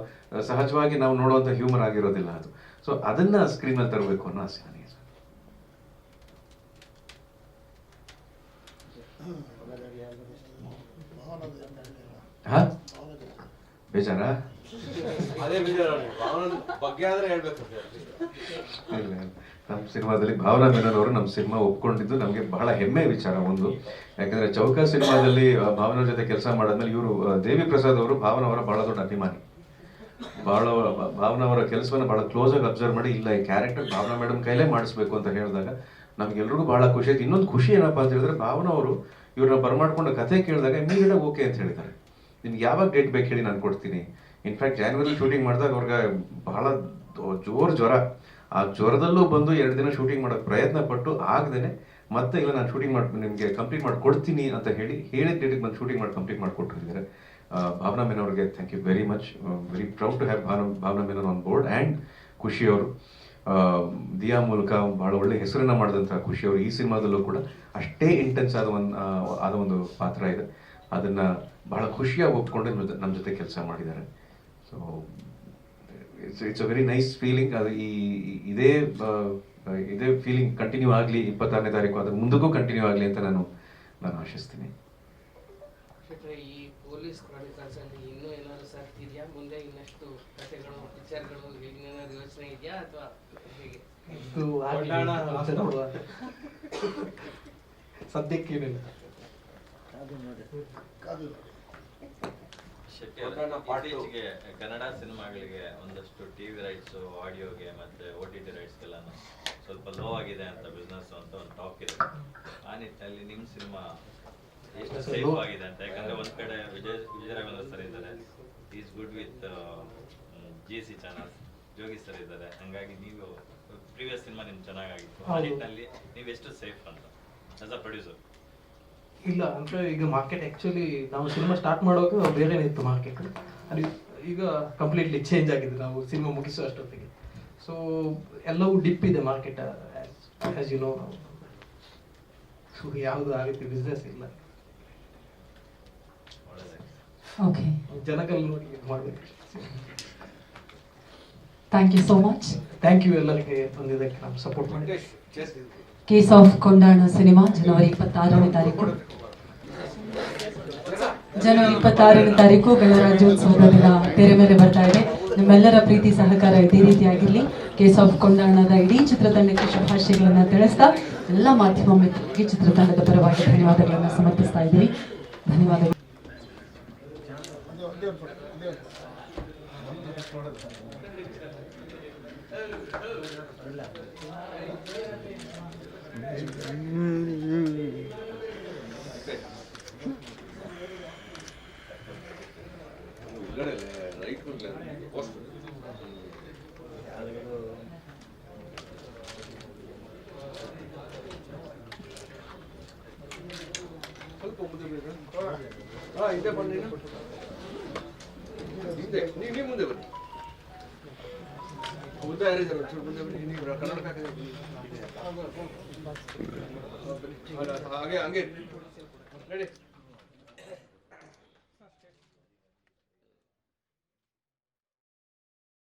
ಸಹಜವಾಗಿ ನಾವು ನೋಡುವಂಥ ಹ್ಯೂಮರ್ ಆಗಿರೋದಿಲ್ಲ ಅದು. ಸೊ ಅದನ್ನ ಸ್ಕ್ರೀನ್ ಅಲ್ಲಿ ತರಬೇಕು ಅನ್ನೋ ಆಸೆ ನನಗೆ. ಹಾ ಬೇಜಾರ ನಮ್ಮ ಸಿನಿಮಾದಲ್ಲಿ ಭಾವನಾ ಮೆನನ್ ಅವರು ನಮ್ಮ ಸಿನಿಮಾ ಒಪ್ಕೊಂಡಿದ್ದು ನಮಗೆ ಬಹಳ ಹೆಮ್ಮೆ ವಿಚಾರ ಒಂದು. ಯಾಕಂದ್ರೆ ಚೌಕ ಸಿನಿಮಾದಲ್ಲಿ ಭಾವನಾ ಜೊತೆ ಕೆಲಸ ಮಾಡಿದ್ಮೇಲೆ ಇವರು ದೇವಿ ಪ್ರಸಾದ್ ಅವರು ಭಾವನಾ ಅವರ ಬಹಳ ದೊಡ್ಡ ಅಭಿಮಾನಿ. ಭಾವನಾ ಅವರ ಕೆಲಸವನ್ನು ಬಹಳ ಕ್ಲೋಸ್ ಆಗಿ ಅಬ್ಸರ್ವ್ ಮಾಡಿ, ಇಲ್ಲ ಈ ಕ್ಯಾರೆಕ್ಟರ್ ಭಾವನಾ ಮೇಡಮ್ ಕೈಲೇ ಮಾಡಿಸ್ಬೇಕು ಅಂತ ಹೇಳಿದಾಗ ನಮ್ಗೆಲ್ರಿಗೂ ಬಹಳ ಖುಷಿ ಆಯ್ತು. ಇನ್ನೊಂದು ಖುಷಿ ಏನಪ್ಪಾ ಅಂತ ಹೇಳಿದ್ರೆ, ಭಾವನಾ ಅವರು ಇವ್ರನ್ನ ಬರಮಾಡ್ಕೊಂಡು ಕಥೆ ಕೇಳಿದಾಗ ಇಮಿಡಿಯೇಟ್ ಓಕೆ ಅಂತ ಹೇಳಿದ್ದಾರೆ. ನಿಮ್ಗೆ ಯಾವಾಗ ಡೇಟ್ ಬೇಕು ಹೇಳಿ ನಾನು ಕೊಡ್ತೀನಿ. ಇನ್ಫ್ಯಾಕ್ಟ್ ಜಾನ್ವರಿ ಶೂಟಿಂಗ್ ಮಾಡಿದಾಗ ಅವ್ರಿಗೆ ಬಹಳ ಜ್ವರ, ಆ ಜ್ವರದಲ್ಲೂ ಬಂದು 2 ದಿನ ಶೂಟಿಂಗ್ ಮಾಡೋಕೆ ಪ್ರಯತ್ನ ಪಟ್ಟು ಆಗದೇನೆ ಮತ್ತೆ ಇಲ್ಲ ನಾನು ಶೂಟಿಂಗ್ ಮಾಡಿ ನಿಮಗೆ ಕಂಪ್ಲೀಟ್ ಮಾಡಿ ಕೊಡ್ತೀನಿ ಅಂತ ಹೇಳಿದ ಡೇಟಿಗೆ ಬಂದು ಶೂಟಿಂಗ್ ಮಾಡಿ ಕಂಪ್ಲೀಟ್ ಮಾಡಿಕೊಟ್ಟಿದ್ದಾರೆ. ಭಾವನಾ ಮೆನನ್ ಅವರಿಗೆ thank you very much. Very proud to have Bhavana Menon on board. And Khushi ಅವರು ದಿಯಾ ಮೂಲಕ ಬಹಳ ಒಳ್ಳೆ ಹೆಸರನ್ನ ಮಾಡಿದಂಥ ಖುಷಿ ಅವರು ಈ ಸಿನಿಮಾದಲ್ಲೂ ಕೂಡ ಅಷ್ಟೇ ಇಂಟೆನ್ಸ್ ಆದ ಒಂದು ಪಾತ್ರ ಇದೆ. ಅದನ್ನ ಬಹಳ ಖುಷಿಯಾಗಿ ಒಪ್ಕೊಂಡು ನಮ್ಮ ಜೊತೆ ಕೆಲಸ ಮಾಡಿದ್ದಾರೆ. So it's a very nice feeling. ಅದು ಇದೇ ಫೀಲಿಂಗ್ ಕಂಟಿನ್ಯೂ ಆಗಲಿ 26ನೇ ತಾರೀಕು, ಅದ್ರ ಮುಂದಕ್ಕೂ ಕಂಟಿನ್ಯೂ ಆಗಲಿ ಅಂತ ನಾನು ಆಶಿಸ್ತೀನಿ. ಈ ಪೊಲೀಸ್ ಕ್ರಾನಿಕಲ್ಸ್ ಅಲ್ಲಿ ಇನ್ನೂ ಏನಾದ್ರು ಸರ್ತಿ ಇದೆಯಾ? ಮುಂದೆ ಇನ್ನಷ್ಟು ಕಥೆಗಳು, ಪಿಕ್ಚರ್ಗಳು ಏನಾದ್ರು ಯೋಚನೆ ಇದೆಯಾ ಅಥವಾ ಹೇಗೆ? ಸದ್ಯಕ್ಕೆ ಏನಿಲ್ಲ. ಇತ್ತೀಚೆಗೆ ಕನ್ನಡ ಸಿನಿಮಾಗಳಿಗೆ ಒಂದಷ್ಟು ಟಿವಿ ರೈಟ್ಸ್, ಆಡಿಯೋಗೆ ಮತ್ತೆ OTT ರೈಟ್ಸ್ಗೆಲ್ಲ ಸ್ವಲ್ಪ ಲೋ ಆಗಿದೆ ಅಂತ ಬಿಸ್ನೆಸ್ ಅಂತ ಒಂದು ಟಾಕ್ ಇದೆ. ಆ ನಿಟ್ಟಿನಲ್ಲಿ ನಿಮ್ಮ ಸಿನಿಮಾ ಎಷ್ಟು ಸೇಫ್ ಆಗಿದೆ ಅಂತ? ಯಾಕಂದ್ರೆ ಒಂದ್ ಕಡೆ ವಿಜಯರಾಘವೇಂದ್ರ ಸರ್ ಇದ್ದಾರೆ, is good with GC channel Jogi sir ಇದ್ದಾರೆ, ಹಂಗಾಗಿ ನೀವು ಪ್ರೀವಿಯಸ್ ಸಿನಿಮಾ ನಿಮ್ಗೆ ಚೆನ್ನಾಗಿತ್ತು. ಹೌದು. ನಿಟ್ಟಿನಲ್ಲಿ ನೀವು ಎಷ್ಟು ಸೇಫ್ ಅಂತ ಆಸ್ ಅ ಪ್ರೊಡ್ಯೂಸರ್? ಇಲ್ಲ ಅಂದರೆ ಈಗ ಮಾರ್ಕೆಟ್ ಆ್ಯಕ್ಚುಲಿ ನಾವು ಸಿನಿಮಾ ಸ್ಟಾರ್ಟ್ ಮಾಡುವಾಗ ಬೇರೆನೇ ಇತ್ತು ಮಾರ್ಕೆಟ್, ಅದು ಈಗ ಕಂಪ್ಲೀಟ್ಲಿ ಚೇಂಜ್ ಆಗಿದೆ ನಾವು ಸಿನಿಮಾ ಮುಗಿಸೋ ಅಷ್ಟೊತ್ತಿಗೆ. ಸೊ ಎಲ್ಲವೂ ಡಿಪ್ ಇದೆ market as you know. So ಯಾವುದು ಆ ರೀತಿ ಬಿಸ್ನೆಸ್ ಇಲ್ಲ, ಓಕೆ, ಜನಗಳು ನೋಡಿ ಮಾಡಬೇಕು. Thank you so much. Thank you ಎಲ್ಲರಿಗೆ ಬಂದಿದ್ದಕ್ಕೆ ನಾವು ಸಪೋರ್ಟ್ ಮಾಡಿ. ಕೇಸ್ ಆಫ್ ಕೊಂಡಾಣ ಸಿನಿಮಾ ಜನವರಿ 26ನೇ ತಾರೀಕು ಗಣರಾಜ್ಯೋತ್ಸವದ ದಿನ ತೆರೆ ಮೇಲೆ ಬರ್ತಾ ಇದೆ. ನಿಮ್ಮೆಲ್ಲರ ಪ್ರೀತಿ ಸಹಕಾರ ಇದೇ ರೀತಿಯಾಗಿರಲಿ. ಕೇಸ್ ಆಫ್ ಕೊಂಡಾಣದ ಇಡೀ ಚಿತ್ರತಂಡಕ್ಕೆ ಶುಭಾಶಯಗಳನ್ನು ತಿಳಿಸ್ತಾ ಎಲ್ಲ ಮಾಧ್ಯಮ ಮಿತ್ರರಿಗೆ ಚಿತ್ರತಂಡದ ಪರವಾಗಿ ಧನ್ಯವಾದಗಳನ್ನು ಸಮರ್ಪಿಸ್ತಾ ಇದ್ದೀವಿ. ಧನ್ಯವಾದಗಳು. ಹಿಂದೆ ಬನ್ನಿ, ನೀವು ಮುಂದೆ ಬನ್ನಿ. ಮುಂದೆ ಯಾರಿದ್ದಾರೆ ಮುಂದೆ ಬನ್ನಿ. ನೀವು ಕನ್ನಡ ಹಾಗೆ ಹಂಗೆ ರೆಡಿ.